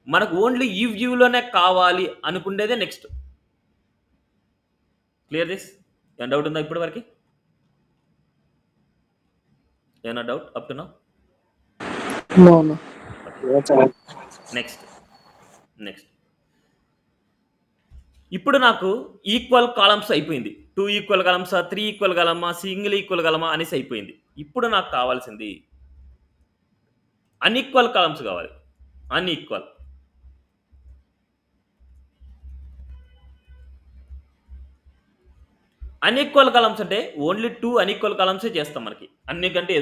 మనకు ఓన్లీ ఈ వ్యూలోనే కావాలి అనుకునేదే నెక్స్ట్. Clear this? ఏమైనా డౌట్ ఉందా ఇప్పటి వరకు? ఏమైనా doubt up to now? Next ఇప్పుడు నాకు ఈక్వల్ కాలమ్స్ అయిపోయింది. 2 ఈక్వల్ కాలమ్సా, 3 ఈక్వల్ కాలమా, సింగిల్ ఈక్వల్ కాలమా అనేసి అయిపోయింది. ఇప్పుడు నాకు కావాల్సింది అన్ఈక్వల్ కాలమ్స్ కావాలి. అన్ఈక్వల్ కాలమ్స్ అంటే ఓన్లీ 2 అన్ఈక్వల్ కాలమ్సే చేస్తాం మనకి. అన్నికంటే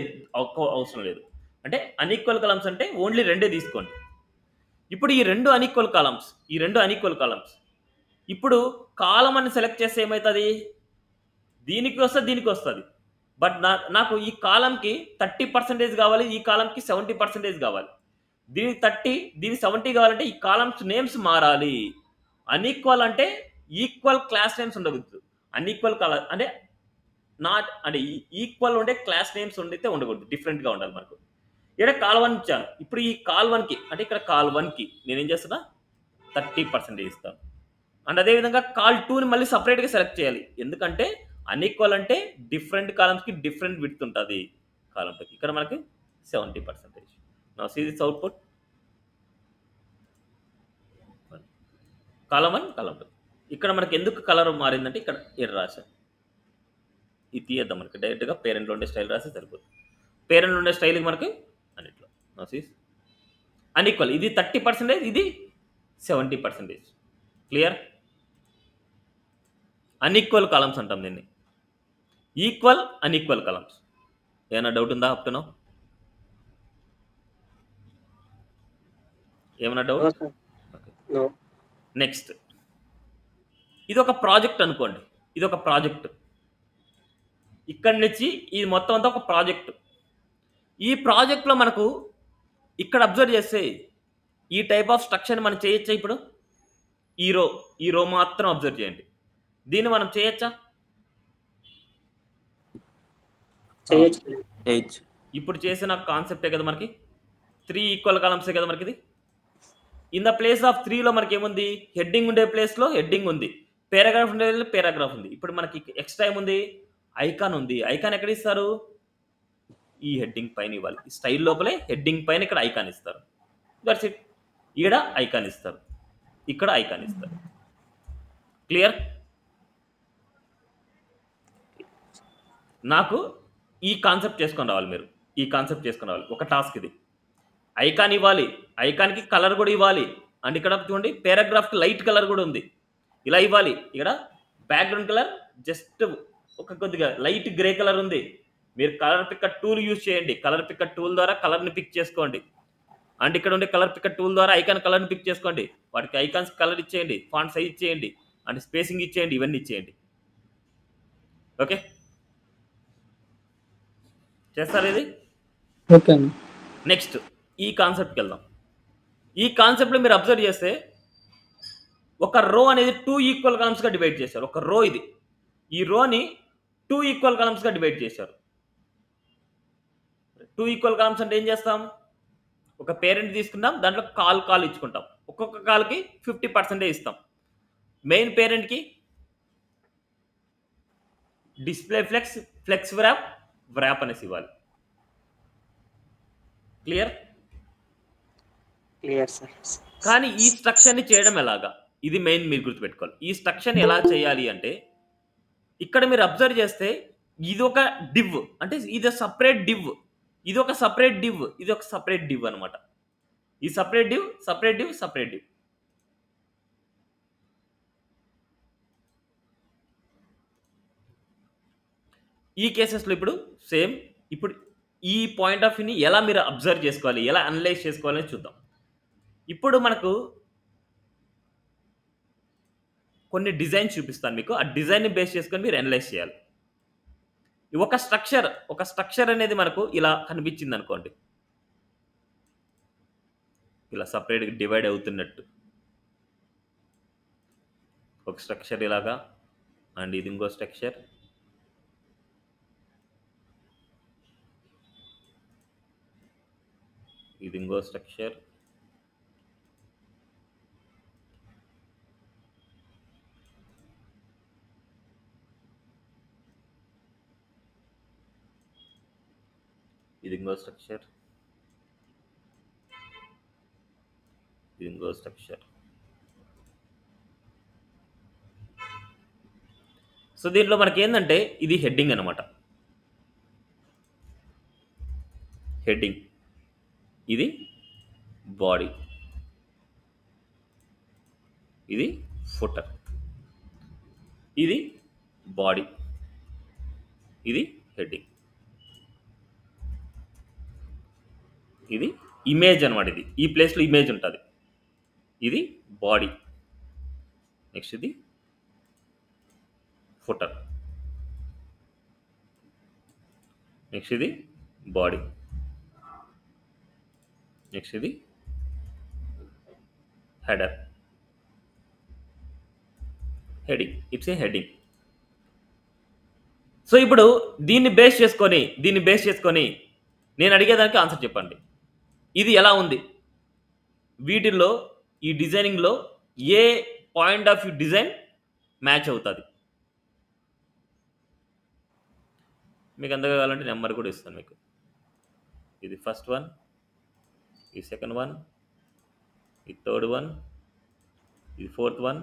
అవసరం లేదు. అంటే అన్ఈక్వల్ కాలమ్స్ అంటే ఓన్లీ 2 తీసుకోండి. ఇప్పుడు ఈ 2 అన్ఈక్వల్ కాలమ్స్ ఇప్పుడు కాలం అని సెలెక్ట్ చేస్తే ఏమవుతుంది, దీనికి వస్తుంది. బట్ నాకు ఈ కాలంకి 30% కావాలి, ఈ కాలంకి 70% కావాలి. దీనికి 30, దీనికి 70 కావాలంటే ఈ కాలమ్స్ నేమ్స్ మారాలి. అన్ఈక్వల్ అంటే ఈక్వల్ క్లాస్ నేమ్స్ ఉండకూడదు. అన్ఈక్వల్ కాలం అంటే ఈక్వల్ ఉండే క్లాస్ నేమ్స్ ఉండకూడదు, డిఫరెంట్గా ఉండాలి మనకు. ఇక్కడ కాల్ 1 ఇచ్చాను. ఇప్పుడు ఈ కాల్ 1కి అంటే ఇక్కడ కాల్ 1కి నేనేం చేస్తున్నా 30% ఇస్తాను. అండ్ అదేవిధంగా కాల్ 2ని మళ్ళీ సపరేట్గా సెలెక్ట్ చేయాలి. ఎందుకంటే అన్ఈక్వల్ అంటే డిఫరెంట్ కాలమ్స్కి డిఫరెంట్ విడ్త్ ఉంటుంది. కాలం 2కి ఇక్కడ మనకి 70%. నా సీ దిస్ అవుట్పుట్. కాలం 1, కాలం 2. ఇక్కడ మనకి ఎందుకు కలర్ మారిందంటే ఇక్కడ ఎర్ర రాశాను. ఇది తీయద్దాం. మనకి డైరెక్ట్గా పేరెంట్లో ఉండే స్టైల్ రాస్తే సరిపోతుంది. పేరెంట్లో ఉండే స్టైల్కి మనకి అన్నిట్లో నా సీ అన్ఈక్వల్. ఇది 30%, ఇది 70%. క్లియర్? అన్ఈక్వల్ కాలమ్స్ అంటాం దీన్ని. Equal unequal columns. ఏమైనా డౌట్ ఉందా అప్ టు నౌ? ఏమైనా No, doubt? sir. No. Next, ఇది ఒక ప్రాజెక్ట్ అనుకోండి. ఇది ఒక ప్రాజెక్ట్. ఇక్కడి నుంచి ఇది మొత్తం అంతా ఒక ప్రాజెక్ట్. ఈ ప్రాజెక్ట్లో మనకు ఇక్కడ అబ్జర్వ్ చేస్తే ఈ టైప్ ఆఫ్ స్ట్రక్చర్ని మనం చేయొచ్చా? ఇప్పుడు ఈ రో మాత్రం అబ్జర్వ్ చేయండి. దీన్ని మనం చేయొచ్చా? చేయొచ్చు. చేయొచ్చు. ఇప్పుడు చేసిన కాన్సెప్టే కదా మనకి 3 ఈక్వల్ కాలమ్సే కదా మనకి ఇది. ఇన్ ద ప్లేస్ ఆఫ్ 3లో మనకి ఏముంది? హెడ్డింగ్ ఉండే ప్లేస్లో హెడ్డింగ్ ఉంది, పారాగ్రాఫ్ ఉండే పారాగ్రాఫ్ ఉంది. ఇప్పుడు మనకి ఎక్స్ట్రా ఏముంది? ఐకాన్ ఉంది. ఐకాన్ ఎక్కడ ఇస్తారు? ఈ హెడ్డింగ్ పైన ఇవ్వాలి. ఈ స్టైల్ లోపలే హెడ్డింగ్ పైన ఇక్కడ ఐకాన్ ఇస్తారు. That's it. ఇక్కడ ఐకాన్ ఇస్తారు, ఇక్కడ ఐకాన్ ఇస్తారు. క్లియర్? నాకు ఈ కాన్సెప్ట్ చేసుకొని రావాలి మీరు. ఈ కాన్సెప్ట్ చేసుకొని రావాలి. ఒక టాస్క్ ఇది. ఐకాన్ ఇవ్వాలి, ఐకాన్కి కలర్ కూడా ఇవ్వాలి. అండ్ ఇక్కడ చూడండి పారాగ్రాఫ్కి లైట్ కలర్ కూడా ఉంది. ఇలా ఇవ్వాలి. ఇక్కడ బ్యాక్గ్రౌండ్ కలర్ జస్ట్ ఒక కొద్దిగా లైట్ గ్రే కలర్ ఉంది. మీరు కలర్ పిక్కర్ టూల్ యూజ్ చేయండి. కలర్ పిక్కర్ టూల్ ద్వారా కలర్ని పిక్ చేసుకోండి. అండ్ ఇక్కడ ఉండే కలర్ పిక్కర్ టూల్ ద్వారా ఐకాన్ కలర్ని పిక్ చేసుకోండి. వాటికి ఐకాన్స్ కలర్ ఇచ్చేయండి, ఫాంట్ సైజ్ ఇచ్చేయండి, అండ్ స్పేసింగ్ ఇచ్చేయండి, ఇవన్నీ ఇచ్చేయండి. ఓకే, చేస్తారు ఇది. ఓకే అండి. నెక్స్ట్ ఈ కాన్సెప్ట్కి వెళ్దాం. ఈ కాన్సెప్ట్లో మీరు అబ్జర్వ్ చేస్తే ఒక రో అనేది 2 ఈక్వల్ కాలమ్స్గా డివైడ్ చేశారు. ఒక రో ఇది. ఈ రోని 2 ఈక్వల్ కాలమ్స్గా డివైడ్ చేశారు. 2 ఈక్వల్ కాలమ్స్ అంటే ఏం చేస్తాం? ఒక పేరెంట్ తీసుకుంటాం, దాంట్లో కాల్ ఇచ్చుకుంటాం. ఒక్కొక్క కాల్కి 50% ఇస్తాం. మెయిన్ పేరెంట్కి డిస్ప్లే ఫ్లెక్స్ వ్రాప్ అనేసి ఇవ్వాలి. క్లియర్? Clear, sir. కానీ ఈ స్ట్రక్చర్ని చేయడం ఎలాగా? ఇది మెయిన్ మీరు గుర్తుపెట్టుకోవాలి. ఈ స్ట్రక్చర్ని ఎలా చేయాలి అంటే ఇక్కడ మీరు అబ్జర్వ్ చేస్తే ఇది ఒక డివ్, అంటే ఇది సపరేట్ డివ్, ఇది ఒక సపరేట్ డివ్, ఇది ఒక సపరేట్ డివ్ అనమాట. ఈ separate div, separate div, separate div. ఈ కేసెస్లో ఇప్పుడు సేమ్. ఇప్పుడు ఈ పాయింట్ ఆఫ్ వ్యూని ఎలా మీరు అబ్జర్వ్ చేసుకోవాలి, ఎలా అనలైజ్ చేసుకోవాలని చూద్దాం. ఇప్పుడు మనకు కొన్ని డిజైన్ చూపిస్తాను మీకు. ఆ డిజైన్ని బేస్ చేసుకొని మీరు అనలైజ్ చేయాలి. ఒక స్ట్రక్చర్ అనేది మనకు ఇలా కనిపించింది అనుకోండి, ఇలా సపరేట్గా డివైడ్ అవుతున్నట్టు ఒక స్ట్రక్చర్ ఇలాగా, అండ్ ఇది ఇంకో స్ట్రక్చర్, ఇది ఇంకో స్ట్రక్చర్, ఇది ఇంకో స్ట్రక్చర్, ఇది ఇంకో స్ట్రక్చర్. సో దీంట్లో మనకి ఏంటంటే ఇది హెడ్డింగ్ అనమాట. హెడ్డింగ్, ఇది బాడీ, ఇది ఫుటర్, ఇది బాడీ, ఇది హెడ్డింగ్, ఇది ఇమేజ్ అనమాట. ఇది ఈ ప్లేస్లో ఇమేజ్ ఉంటుంది. ఇది బాడీ. నెక్స్ట్ ఇది ఫుటర్, నెక్స్ట్ ఇది బాడీ, నెక్స్ట్ ఇది header, heading. It's a heading. So ఇప్పుడు దీన్ని బేస్ చేసుకొని నేను అడిగేదానికి ఆన్సర్ చెప్పండి. ఇది ఎలా ఉంది? వీటిల్లో ఈ డిజైనింగ్లో ఏ point of view design match అవుతుంది? మీకు అంతగా కావాలంటే నెంబర్ కూడా ఇస్తాను మీకు. ఇది ఫస్ట్ వన్, ఈ సెకండ్ వన్, ఈ థర్డ్ వన్, ఇది ఫోర్త్ వన్,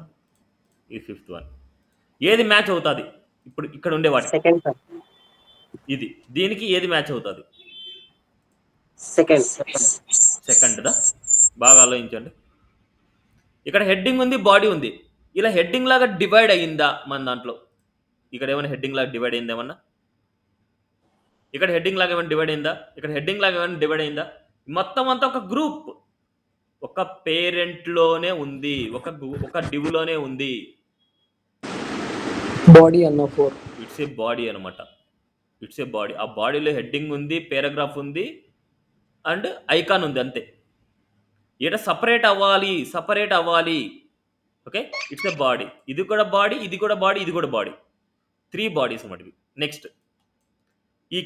ఇది ఫిఫ్త్ వన్. ఏది మ్యాచ్ అవుతుంది ఇప్పుడు ఇక్కడ ఉండేవాటి? Second, sir. ఇది దీనికి ఏది మ్యాచ్ అవుతుంది? Second. సెకండ్దా? బాగా ఆలోచించండి. ఇక్కడ హెడ్డింగ్ ఉంది, బాడీ ఉంది. ఇలా హెడ్డింగ్ లాగా డివైడ్ అయ్యిందా మన దాంట్లో? ఇక్కడ ఏమైనా హెడ్డింగ్ లాగా డివైడ్ అయింది ఏమన్నా? ఇక్కడ హెడ్డింగ్ లాగా ఏమైనా డివైడ్ అయిందా, ఇక్కడ హెడ్డింగ్ లాగా ఏమైనా డివైడ్ అయిందా, మొత్తం అంతా ఒక గ్రూప్, ఒక పేరెంట్లోనే ఉంది, ఒక డివ్లోనే ఉంది. బాడీ అన్న 4. ఇట్స్ ఏ బాడీ అనమాట. It's a body. ఆ బాడీలో హెడ్డింగ్ ఉంది, పారాగ్రాఫ్ ఉంది అండ్ ఐకాన్ ఉంది, అంతే. ఇక్కడ సపరేట్ అవ్వాలి. Okay, it's a body. ఇది కూడా బాడీ, ఇది కూడా బాడీ, ఇది కూడా బాడీ. 3 బాడీస్ అన్నమాట. నెక్స్ట్ ఈ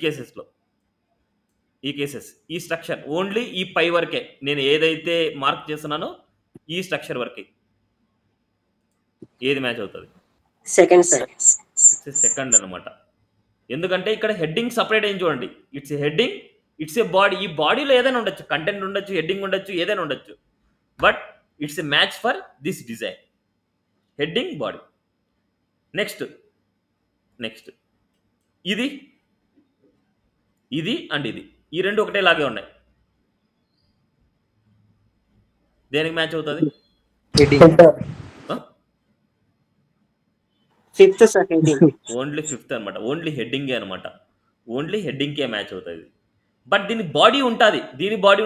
కేసెస్, ఈ స్ట్రక్చర్ ఓన్లీ ఈ పై వరకే, నేను ఏదైతే మార్క్ చేస్తున్నానో ఈ స్ట్రక్చర్ వరకే ఏది మ్యాచ్ అవుతుంది? Second sir. ఇట్స్ సెకండ్ అనమాట. ఎందుకంటే ఇక్కడ హెడ్డింగ్ సపరేట్ అయింది చూడండి. It's heading, it's a body. ఈ బాడీలో ఏదైనా ఉండొచ్చు, కంటెంట్ ఉండొచ్చు, హెడ్డింగ్ ఉండొచ్చు, ఏదైనా ఉండొచ్చు, but it's a match for this design. Heading, body. Next ఇది అండ్ ఇది, ఈ రెండు ఒకటేలాగే ఉన్నాయి. దేనికి మ్యాచ్ అవుతుంది? Fifth sir. Heading only fifth అనమాట. ఓన్లీ హెడ్డింగే అనమాట. ఓన్లీ హెడ్డింగ్కే మ్యాచ్ అవుతుంది. బట్ దీని బాడీ ఉంటుంది, దీని బాడీ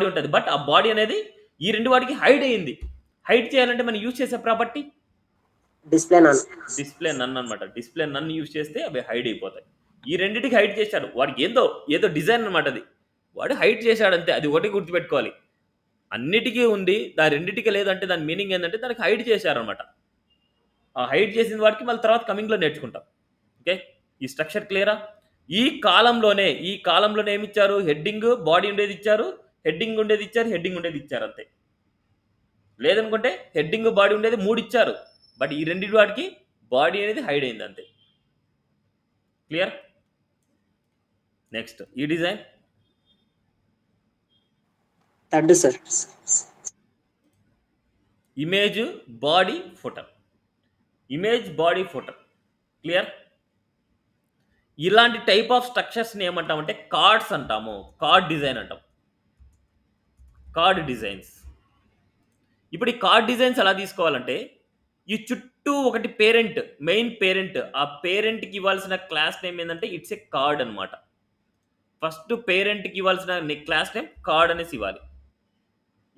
ఉంటుంది. బట్ ఆ బాడీ అనేది ఈ రెండు వాటికి హైడ్ అయ్యింది. హైడ్ చేయాలంటే మనం యూజ్ చేసే ప్రాపర్టీ డిస్ప్లే నన్ అనమాట. డిస్ప్లే నన్ యూజ్ చేస్తే అవి హైడ్ అయిపోతాయి. ఈ రెండింటికి హైడ్ చేశాడు వాడికి, ఏదో డిజైన్ అనమాట. అది వాడు హైడ్ చేశాడు అంతే. అది ఒకటి గుర్తుపెట్టుకోవాలి. అన్నిటికీ ఉంది, దాని రెండింటికి లేదంటే దాని మీనింగ్ ఏంటంటే దానికి హైడ్ చేశారనమాట. ఆ హైడ్ చేసిన వాటికి మళ్ళీ తర్వాత కమింగ్లో నేర్చుకుంటాం. ఓకే, ఈ స్ట్రక్చర్ క్లియరా? ఈ కాలంలోనే ఏమి ఇచ్చారు? హెడ్డింగ్, బాడీ ఉండేది ఇచ్చారు, హెడ్డింగ్ ఉండేది ఇచ్చారు, అంతే. లేదనుకుంటే హెడ్డింగ్, బాడీ ఉండేది 3 ఇచ్చారు, బట్ ఈ రెండింటి వాటికి బాడీ అనేది హైడ్ అయింది, అంతే. క్లియర్? నెక్స్ట్ ఈ design third sir. Image, body, footer. Clear? ఇలాంటి టైప్ ఆఫ్ స్ట్రక్చర్స్ని ఏమంటామంటే కార్డ్స్ అంటాము. కార్డ్ డిజైన్ అంటాం. Card designs. ఇప్పుడు ఈ కార్డ్ డిజైన్స్ ఎలా తీసుకోవాలంటే, ఈ చుట్టూ ఒకటి పేరెంట్, మెయిన్ పేరెంట్, ఆ పేరెంట్కి ఇవ్వాల్సిన క్లాస్ నేమ్ ఏంటంటే ఇట్స్ ఏ కార్డ్ అనమాట. ఫస్ట్ పేరెంట్కి ఇవ్వాల్సిన క్లాస్ నేమ్ కార్డ్ అనేసి ఇవ్వాలి.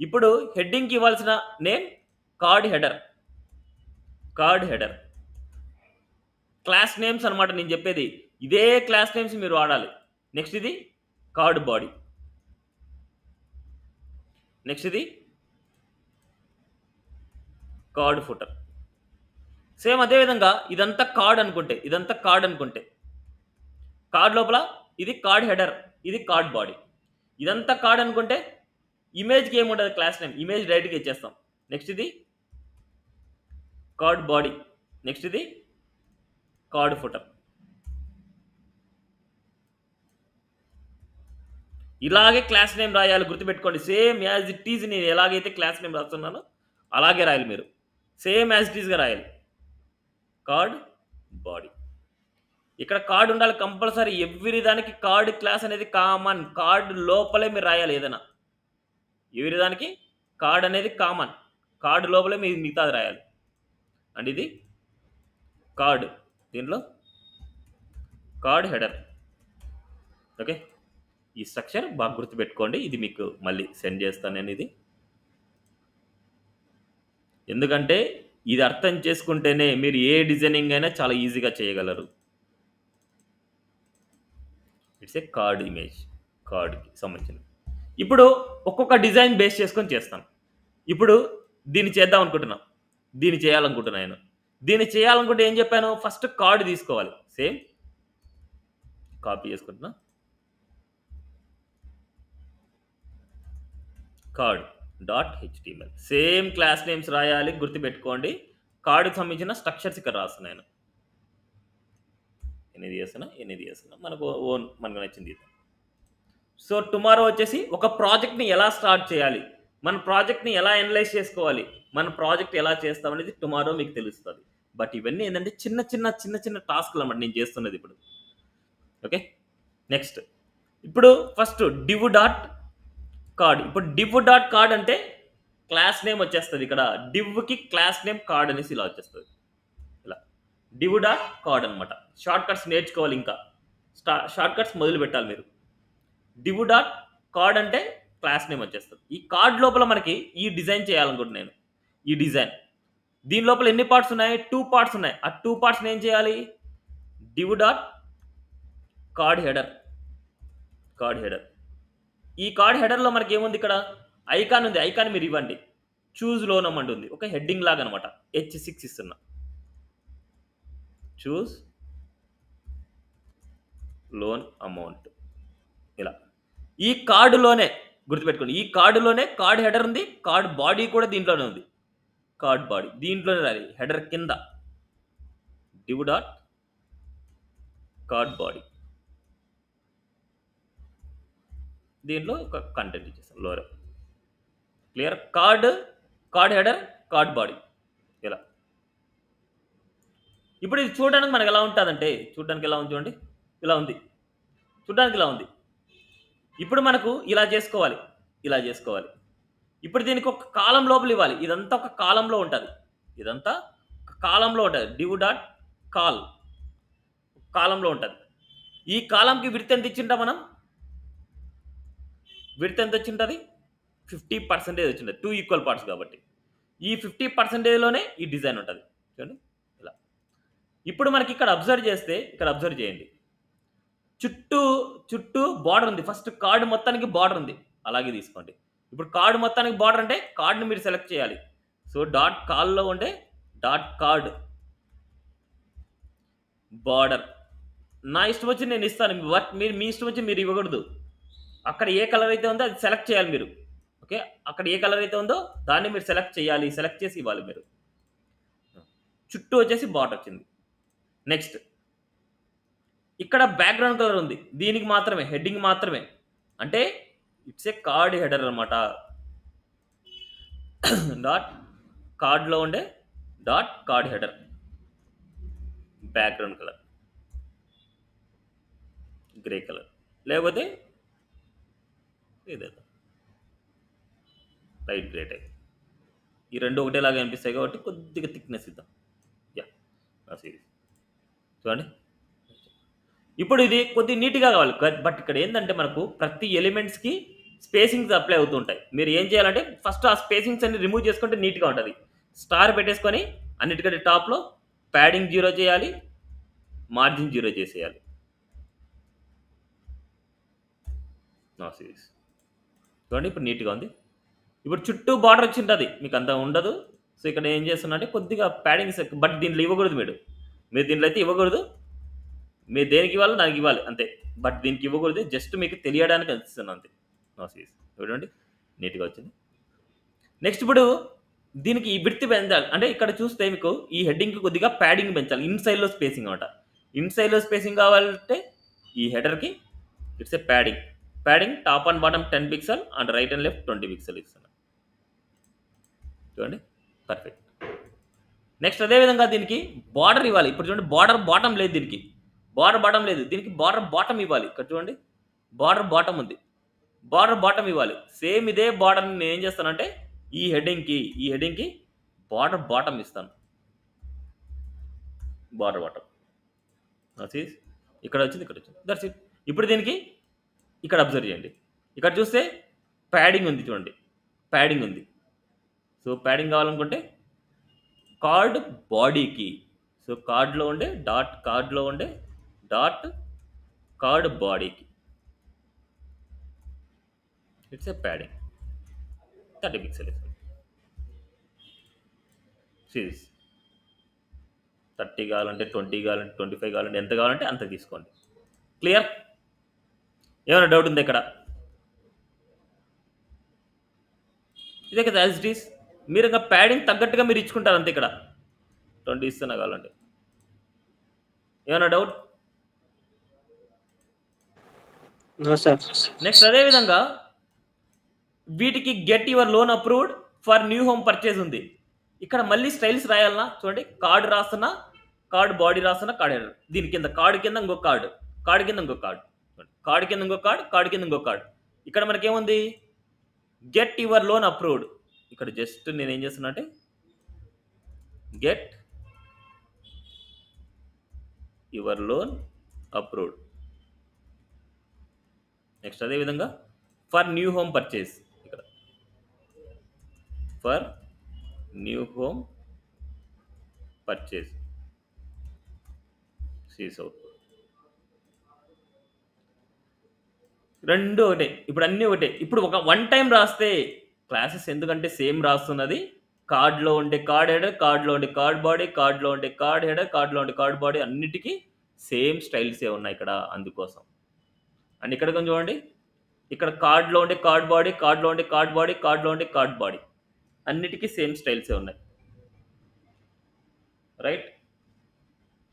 ఇప్పుడు హెడ్డింగ్కి ఇవ్వాల్సిన name card header. Class names అనమాట నేను చెప్పేది. ఇదే క్లాస్ నేమ్స్ మీరు వాడాలి. నెక్స్ట్ ఇది కార్డ్ బాడీ. నెక్స్ట్ ఇది కార్డ్ ఫుటర్. సేమ్ అదేవిధంగా ఇదంతా కార్డ్ అనుకుంటే కార్డ్ లోపల ఇది కార్డ్ హెడర్, ఇది కార్డ్ బాడీ. ఇదంతా కార్డ్ అనుకుంటే ఇమేజ్కి ఏముంటుంది క్లాస్ నేమ్, ఇమేజ్ డైరెక్ట్గా ఇచ్చేస్తాం. నెక్స్ట్ ఇది కార్డ్ బాడీ. నెక్స్ట్ ఇది కార్డ్ ఫుటర్. ఇలాగే క్లాస్ నేమ్ రాయాలి, గుర్తుపెట్టుకోండి. సేమ్ యాజ్ ఇట్ ఈజ్ నేను ఎలాగైతే క్లాస్ నేమ్ రాస్తున్నానో అలాగే రాయాలి మీరు. సేమ్ యాజ్ ఇట్ ఈజ్గా రాయాలి. Card body. ఇక్కడ కార్డ్ ఉండాలి కంపల్సరీ. ఎవ్రీ దానికి కార్డ్ క్లాస్ అనేది కామన్. కార్డ్ లోపలే మీరు రాయాలి ఏదైనా. ఎవ్రీ దానికి కార్డ్ అనేది కామన్. కార్డ్ లోపలే మీరు మిగతాది రాయాలి. అండ్ ఇది కార్డ్, దీనిలో కార్డ్ హెడర్. ఓకే, ఈ స్ట్రక్చర్ బాగా గుర్తుపెట్టుకోండి. ఇది మీకు మళ్ళీ సెండ్ చేస్తాను నేను ఇది. ఎందుకంటే ఇది అర్థం చేసుకుంటేనే మీరు ఏ డిజైనింగ్ అయినా చాలా ఈజీగా చేయగలరు. ఇట్స్ ఏ కార్డ్ ఇమేజ్, కార్డ్కి సంబంధించిన. ఇప్పుడు ఒక్కొక్క డిజైన్ బేస్ చేసుకొని చేస్తాను. ఇప్పుడు దీన్ని చేద్దాం అనుకుంటున్నాను, దీన్ని చేయాలనుకుంటున్నాను. దీన్ని చేయాలనుకుంటే ఏం చెప్పాను? ఫస్ట్ కార్డ్ తీసుకోవాలి. సేమ్ కాపీ చేసుకుంటున్నా. Card dot HTML. Same class names రాయాలి, గుర్తుపెట్టుకోండి. కార్డుకి సంబంధించిన స్ట్రక్చర్స్ ఇక్కడ రాస్తున్నాను. ఎన్ని చేస్తున్నా మనకు నచ్చింది. సో టుమారో వచ్చేసి ఒక ప్రాజెక్ట్ని ఎలా స్టార్ట్ చేయాలి, మన ప్రాజెక్ట్ని ఎలా అనలైజ్ చేసుకోవాలి, మన ప్రాజెక్ట్ ఎలా చేస్తాం అనేది టుమారో మీకు తెలుస్తుంది. బట్ ఇవన్నీ ఏంటంటే చిన్న చిన్న టాస్క్లు అన్నమాట నేను చేస్తున్నది ఇప్పుడు. ఓకే, నెక్స్ట్ ఇప్పుడు ఫస్ట్ div డాట్ కార్డ్. ఇప్పుడు div డాట్ కార్డ్ అంటే క్లాస్ నేమ్ వచ్చేస్తుంది. ఇక్కడ divకి క్లాస్ నేమ్ కార్డ్ అనేసి ఇలా వచ్చేస్తుంది. ఇలా div డాట్ కార్డ్ అనమాట. షార్ట్ కట్స్ నేర్చుకోవాలి. ఇంకా షార్ట్ కట్స్ మొదలు పెట్టాలి మీరు. div డాట్ కార్డ్ అంటే క్లాస్ నేమ్ వచ్చేస్తుంది. ఈ కార్డ్ లోపల మనకి ఈ డిజైన్ చేయాలనుకుంటున్నాను నేను. ఈ డిజైన్ దీని లోపల ఎన్ని పార్ట్స్ ఉన్నాయి? 2 పార్ట్స్ ఉన్నాయి. ఆ 2 పార్ట్స్ని ఏం చేయాలి? div dot card header. ఈ కార్డ్ హెడర్లో మనకి ఏముంది? ఇక్కడ ఐకాన్ ఉంది. ఐకాన్ మీరు ఇవ్వండి. చూజ్ లోన్ అమౌంట్ ఉంది. ఒక హెడ్డింగ్ లాగా అనమాట. H6 ఇస్తున్నా. చూజ్ లోన్ అమౌంట్ ఇలా. ఈ కార్డులోనే గుర్తుపెట్టుకోండి, ఈ కార్డులోనే కార్డ్ హెడర్ ఉంది, కార్డ్ బాడీ కూడా దీంట్లోనే ఉంది. కార్డ్ బాడీ దీంట్లోనే రాలి హెడర్ కింద div డాట్ కార్డ్ బాడీ. దీంట్లో ఒక కంటెంట్ ఇచ్చేస్తాం lower. Clear? Card header, card body ఇలా. ఇప్పుడు ఇది చూడడానికి మనకి ఎలా ఉంటుందంటే, చూడడానికి ఎలా ఉంది చూడండి, ఇలా ఉంది. చూడడానికి ఇలా ఉంది. ఇప్పుడు మనకు ఇలా చేసుకోవాలి. ఇప్పుడు దీనికి ఒక కాలం లోపల ఇవ్వాలి. ఇదంతా ఒక కాలంలో ఉంటుంది. div డాట్ కాలంలో ఉంటుంది. ఈ కాలంకి విడ్త్ ఎంత ఇచ్చింటా మనం? విడ్త్ ఎంత వచ్చింటుంది? 50% వచ్చింటుంది. 2 ఈక్వల్ పార్ట్స్ కాబట్టి ఈ 50%లోనే ఈ డిజైన్ ఉంటుంది. చూడండి ఇలా. ఇప్పుడు మనకి ఇక్కడ అబ్జర్వ్ చేయండి. చుట్టూ బార్డర్ ఉంది. ఫస్ట్ కార్డు మొత్తానికి బార్డర్ ఉంది. అలాగే తీసుకోండి. ఇప్పుడు కార్డు మొత్తానికి బార్డర్ అంటే కార్డుని మీరు సెలెక్ట్ చేయాలి. సో డాట్ కాల్లో ఉండే డాట్ కార్డ్ బార్డర్ నా ఇష్టం వచ్చి నేను ఇస్తాను. మీరు మీ ఇష్టం వచ్చి మీరు ఇవ్వకూడదు. అక్కడ ఏ కలర్ అయితే ఉందో అది సెలెక్ట్ చేయాలి మీరు. ఓకే, అక్కడ ఏ కలర్ అయితే ఉందో దాన్ని మీరు సెలెక్ట్ చేయాలి. సెలెక్ట్ చేసి ఇవ్వాలి మీరు. చుట్టూ వచ్చేసి బార్డర్ వచ్చింది. నెక్స్ట్ ఇక్కడ బ్యాక్గ్రౌండ్ కలర్ ఉంది. దీనికి మాత్రమే హెడ్డింగ్ మాత్రమే. అంటే ఇట్స్ ఏ కార్డ్ హెడర్ అనమాట. డాట్ కార్డ్లో ఉండే dot card header background colour grey colour, లేకపోతే ఇదే లైట్ గ్రే టైప్. ఈ రెండు ఒకటేలాగా అనిపిస్తాయి కాబట్టి కొద్దిగా థిక్నెస్ ఇద్దాం. సిరీస్ చూడండి. ఇప్పుడు ఇది కొద్దిగా నీట్గా కావాలి. బట్ ఇక్కడ ఏంటంటే మనకు ప్రతి ఎలిమెంట్స్కి స్పేసింగ్స్ అప్లై అవుతూ ఉంటాయి. మీరు ఏం చేయాలంటే ఫస్ట్ ఆ స్పేసింగ్స్ అన్ని రిమూవ్ చేసుకుంటే నీట్గా ఉంటుంది. స్టార్ పెట్టేసుకొని అన్నిటికంటే టాప్లో ప్యాడింగ్ 0 చేయాలి, మార్జిన్ 0 చేసేయాలి. సిరీస్ చూడండి. ఇప్పుడు నీట్గా ఉంది. ఇప్పుడు చుట్టూ బార్డర్ వచ్చి ఉంటుంది. మీకు అంత ఉండదు. సో ఇక్కడ ఏం చేస్తున్నా అంటే కొద్దిగా ప్యాడింగ్స్, బట్ దీంట్లో ఇవ్వకూడదు. మీరు దీంట్లో అయితే ఇవ్వకూడదు. మీరు దేనికి ఇవ్వాలి దానికి ఇవ్వాలి అంతే. బట్ దీనికి ఇవ్వకూడదు. జస్ట్ మీకు తెలియడానికి అనిపిస్తుంది అంతే. సిరీస్ చూడండి నీట్గా వచ్చింది. నెక్స్ట్ ఇప్పుడు దీనికి ఈ విడ్త్ పెంచాలి. అంటే ఇక్కడ చూస్తే మీకు ఈ హెడ్డింగ్కి కొద్దిగా ప్యాడింగ్ పెంచాలి. ఇన్సైడ్లో స్పేసింగ్ అనమాట. ఇన్సైడ్లో స్పేసింగ్ కావాలంటే ఈ హెడర్కి it's a padding top and bottom 10 pixel and right and left 20 pixel ఇస్తున్నాను. చూడండి పర్ఫెక్ట్. నెక్స్ట్ అదేవిధంగా దీనికి బార్డర్ ఇవ్వాలి. ఇప్పుడు చూడండి బార్డర్ బాటమ్ లేదు. దీనికి బార్డర్ బాటమ్ ఇవ్వాలి. ఇక్కడ చూడండి బార్డర్ బాటమ్ ఉంది. బార్డర్ బాటమ్ ఇవ్వాలి. సేమ్ ఇదే బార్డర్ని నేను ఏం చేస్తానంటే ఈ హెడ్డింగ్కి బార్డర్ బాటమ్ ఇస్తాను. బార్డర్ బాటమ్ ఇక్కడ వచ్చింది. That's it. ఇప్పుడు దీనికి ఇక్కడ అబ్జర్వ్ చేయండి. ఇక్కడ చూస్తే ప్యాడింగ్ ఉంది. చూడండి ప్యాడింగ్ ఉంది. సో ప్యాడింగ్ కావాలనుకుంటే కార్డ్ బాడీకి, సో కార్డ్లో ఉండే డాట్ కార్డ్ బాడీకి it's a padding 30 pixel series. 30 కావాలంటే 20 కావాలంటే 25 కావాలంటే ఎంత కావాలంటే అంత తీసుకోండి. క్లియర్? ఏమైనా డౌట్ ఉంది ఇక్కడ? ఇదే కదా యాజ్ ఇట్ ఈస్. మీరు ఇంకా ప్యాడింగ్ తగ్గట్టుగా మీరు ఇచ్చుకుంటారు అంతే. ఇక్కడ 20 ఇస్తున్నా కావాలంటే. ఏమైనా డౌట్? నెక్స్ట్ అదేవిధంగా వీటికి get your loan approved for new home purchase ఉంది. ఇక్కడ మళ్ళీ స్టైల్స్ రాయాలన్నా చూడండి. కార్డు రాస్తున్నా, కార్డ్ బాడీ రాస్తున్నా, కార్డ్ హెడర్. దీని కింద కార్డు కింద ఇంకో కార్డు, కార్డు కింద ఇంకో కార్డు, కార్డు కింద ఇంకో కార్డు, కార్డు కింద ఇంకో కార్డు. ఇక్కడ మనకేముంది? Get your loan approved. ఇక్కడ జస్ట్ నేను ఏం చేస్తున్నా అంటే get your loan approved next అదేవిధంగా ఫర్ న్యూ హోమ్ పర్చేస్, ఇక్కడ ఫర్ న్యూ హోమ్ పర్చేస్ సీస్ అవుట్, రెండు ఒకటే, ఇప్పుడు అన్నీ ఒకటే. ఇప్పుడు ఒక వన్ టైం రాస్తే క్లాసెస్ ఎందుకంటే సేమ్ రాస్తున్నది, కార్డ్లో ఉండే కార్డ్ హెడర్, కార్డ్లో ఉండే కార్డ్ బాడీ, కార్డ్లో ఉండే కార్డ్ హెడర్, కార్డ్లో ఉండే కార్డ్ బాడీ అన్నిటికీ సేమ్ స్టైల్సే ఉన్నాయి ఇక్కడ, అందుకోసం. అండ్ ఇక్కడ కొంచెం చూడండి, ఇక్కడ కార్డ్లో ఉండే కార్డ్ బాడీ, కార్డ్లో ఉండే కార్డ్ బాడీ, కార్డ్లో ఉండే కార్డ్ బాడీ అన్నిటికీ సేమ్ స్టైల్సే ఉన్నాయి, రైట్.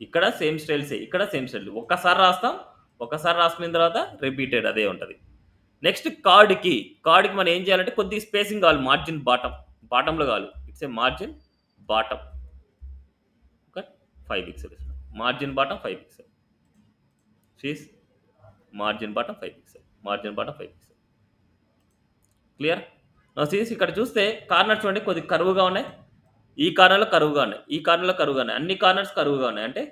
ఇక్కడ సేమ్ స్టైల్సే, ఇక్కడ సేమ్ స్టైల్. ఒక్కసారి రాస్తాం, ఒకసారి రాసుకున్న తర్వాత రిపీటెడ్ అదే ఉంటుంది. నెక్స్ట్ కార్డ్కి మనం ఏం చేయాలంటే కొద్దిగా స్పేసింగ్ కావాలి, మార్జిన్ బాటంలో కావాలి. It's a margin bottom, okay, 5 pixel, margin bottom 5 pixel, she's margin bottom 5 pixel, margin bottom 5 pixel. Clear? నా సీస్ ఇక్కడ చూస్తే కార్నర్స్ చూడండి కొద్దిగా కరువుగా ఉన్నాయి, ఈ కార్నర్లో కరువుగా ఉన్నాయి, ఈ కార్నర్లో కరువుగా ఉన్నాయి, అన్ని కార్నర్స్ కరువుగా ఉన్నాయి. అంటే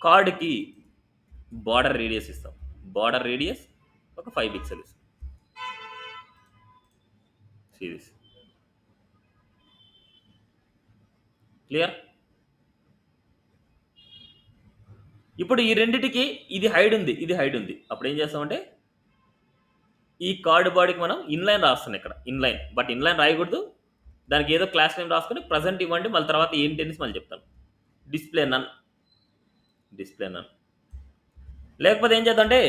కార్డ్కి బార్డర్ రేడియస్ ఇస్తాం, బార్డర్ రేడియస్ ఒక 5 పిక్సెల్ ఇస్తాం. Series clear? ఇప్పుడు ఈ రెండిటికి ఇది హైడ్ ఉంది, ఇది హైడ్ ఉంది. అప్పుడు ఏం చేస్తామంటే ఈ కార్డ్ బాడీకి మనం ఇన్లైన్ రాస్తాం ఇక్కడ, ఇన్లైన్. బట్ ఇన్లైన్ రాయకూడదు, దానికి ఏదో క్లాస్ నేమ్ రాసుకొని ప్రజెంట్ ఇవ్వండి, మళ్ళీ తర్వాత ఏంటి అనేసి మళ్ళీ చెప్తాను. డిస్ప్లే నన్, డిస్ప్లే నన్. లేకపోతే ఏం చేద్దాం అంటే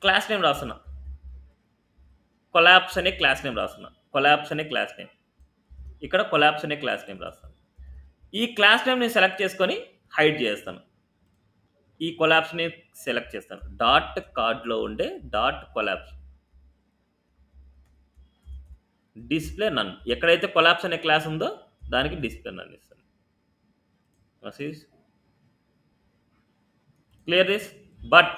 క్లాస్ నేమ్ రాస్తున్నా, కొలాప్స్ అనే క్లాస్ నేమ్ రాస్తున్నా, కొలాప్స్ అనే క్లాస్ నేమ్, ఇక్కడ కొలాప్స్ అనే క్లాస్ నేమ్ రాస్తాను. ఈ క్లాస్ నేమ్ నేను సెలెక్ట్ చేసుకొని హైడ్ చేస్తాను, ఈ కొలాప్స్ని సెలెక్ట్ చేస్తాను. డాట్ కార్డ్లో ఉండే డాట్ కొలాప్స్, డిస్ప్లే నన్. ఎక్కడైతే కొలాప్స్ అనే క్లాస్ ఉందో దానికి డిస్ప్లే నన్ ఇస్తాను. Clear this? బట్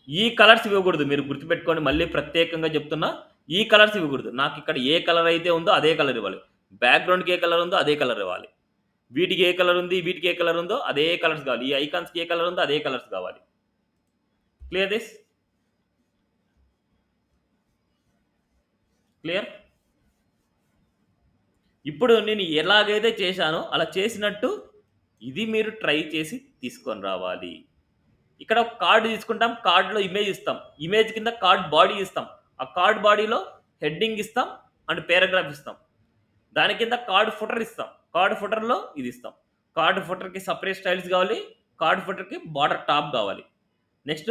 ఈ కలర్స్ ఇవ్వకూడదు, మీరు గుర్తుపెట్టుకోండి, మళ్ళీ ప్రత్యేకంగా చెప్తున్నా, ఈ కలర్స్ ఇవ్వకూడదు. నాకు ఇక్కడ ఏ కలర్ అయితే ఉందో అదే కలర్ ఇవ్వాలి, బ్యాక్గ్రౌండ్కి ఏ కలర్ ఉందో అదే కలర్ ఇవ్వాలి, వీటికి ఏ కలర్ ఉంది, వీటికి ఏ కలర్ ఉందో అదే కలర్స్ కావాలి, ఈ ఐకాన్స్కి ఏ కలర్ ఉందో అదే కలర్స్ కావాలి. Clear this? క్లియర్? ఇప్పుడు నేను ఎలాగైతే చేశానో అలా చేసినట్టు ఇది మీరు ట్రై చేసి తీసుకొని రావాలి. ఇక్కడ ఒక కార్డు తీసుకుంటాం, కార్డులో ఇమేజ్ ఇస్తాం, ఇమేజ్ కింద కార్డ్ బాడీ ఇస్తాం, ఆ కార్డ్ బాడీలో హెడ్డింగ్ ఇస్తాం అండ్ పారాగ్రాఫ్ ఇస్తాం, దాని కింద కార్డ్ ఫుటర్ ఇస్తాం, కార్డ్ ఫుటర్లో ఇది ఇస్తాం. కార్డ్ ఫుటర్కి సపరేట్ స్టైల్స్ కావాలి, కార్డ్ ఫుటర్కి బార్డర్ టాప్ కావాలి, నెక్స్ట్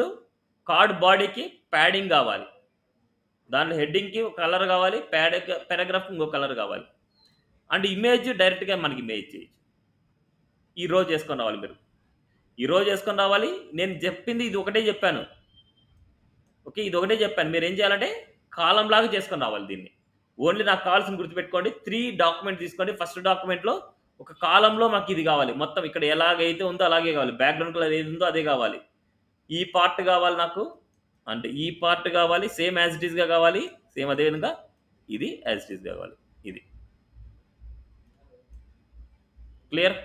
కార్డ్ బాడీకి ప్యాడింగ్ కావాలి, దాంట్లో హెడ్డింగ్కి ఒక కలర్ కావాలి, పారాగ్రాఫ్కి ఇంకో కలర్ కావాలి, అండ్ ఇమేజ్ డైరెక్ట్గా మనకి ఇమేజ్ చేయొచ్చు. ఈరోజు చేసుకొని రావాలి, మీరు ఈరోజు చేసుకొని రావాలి. నేను చెప్పింది ఇది ఒకటే చెప్పాను, ఓకే, ఇది ఒకటే చెప్పాను. మీరు ఏం చేయాలంటే కాలం లాగా చేసుకొని రావాలి దీన్ని. ఓన్లీ నాకు కావాల్సిన గుర్తుపెట్టుకోండి, 3 డాక్యుమెంట్ తీసుకోండి. ఫస్ట్ డాక్యుమెంట్లో ఒక కాలంలో మాకు ఇది కావాలి, మొత్తం ఇక్కడ ఎలాగైతే ఉందో అలాగే కావాలి, బ్యాక్గ్రౌండ్ కలర్ ఏది ఉందో అదే కావాలి, ఈ పార్ట్ కావాలి నాకు, అంటే ఈ పార్ట్ కావాలి, సేమ్ యాజ్ ఇట్ ఈస్గా కావాలి, సేమ్ అదేవిధంగా ఇది యాజ్ ఇట్ ఈస్గా కావాలి. ఇది క్లియర్?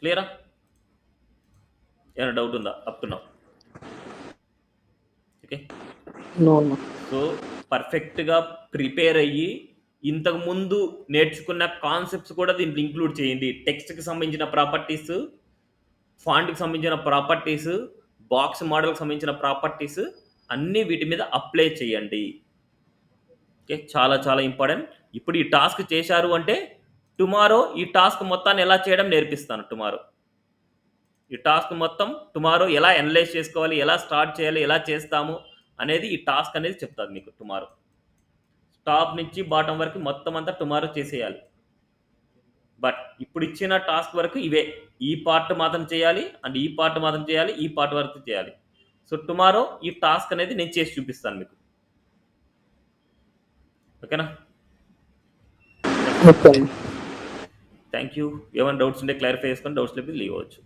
క్లియరా? ఏమైనా డౌట్ ఉందా up to now? Okay, so పర్ఫెక్ట్గా ప్రిపేర్ అయ్యి ఇంతకుముందు నేర్చుకున్న కాన్సెప్ట్స్ కూడా దీంట్లో ఇంక్లూడ్ చేయండి. టెక్స్ట్కి సంబంధించిన ప్రాపర్టీస్, ఫాంట్కి సంబంధించిన ప్రాపర్టీస్, బాక్స్ మోడల్కి సంబంధించిన ప్రాపర్టీస్ అన్నీ వీటి మీద అప్లై చేయండి. ఓకే, చాలా చాలా ఇంపార్టెంట్. ఇప్పుడు ఈ టాస్క్ చేశారు అంటే టుమారో ఈ టాస్క్ మొత్తాన్ని ఎలా చేయడం నేర్పిస్తాను. ఈ టాస్క్ మొత్తం టుమారో ఎలా అనలైజ్ చేసుకోవాలి, ఎలా స్టార్ట్ చేయాలి, ఎలా చేస్తాము అనేది ఈ టాస్క్ అనేది చెప్తాను మీకు టుమారో. టాప్ నుంచి బాటం వరకు మొత్తం అంతా టుమారో చేసేయాలి. బట్ ఇప్పుడు ఇచ్చిన టాస్క్ వరకు ఇవే, ఈ పార్ట్ మాత్రం చేయాలి అండ్ ఈ పార్ట్ మాత్రం చేయాలి, ఈ పార్ట్ వరకు చేయాలి. సో టుమారో ఈ టాస్క్ అనేది నేను చేసి చూపిస్తాను మీకు. ఓకేనా? Thank you. ఏమైనా డౌట్స్ ఉంటే క్లారిఫై చేసుకొని డౌట్స్ లేకపోతే లీవ్ అవ్వచ్చు.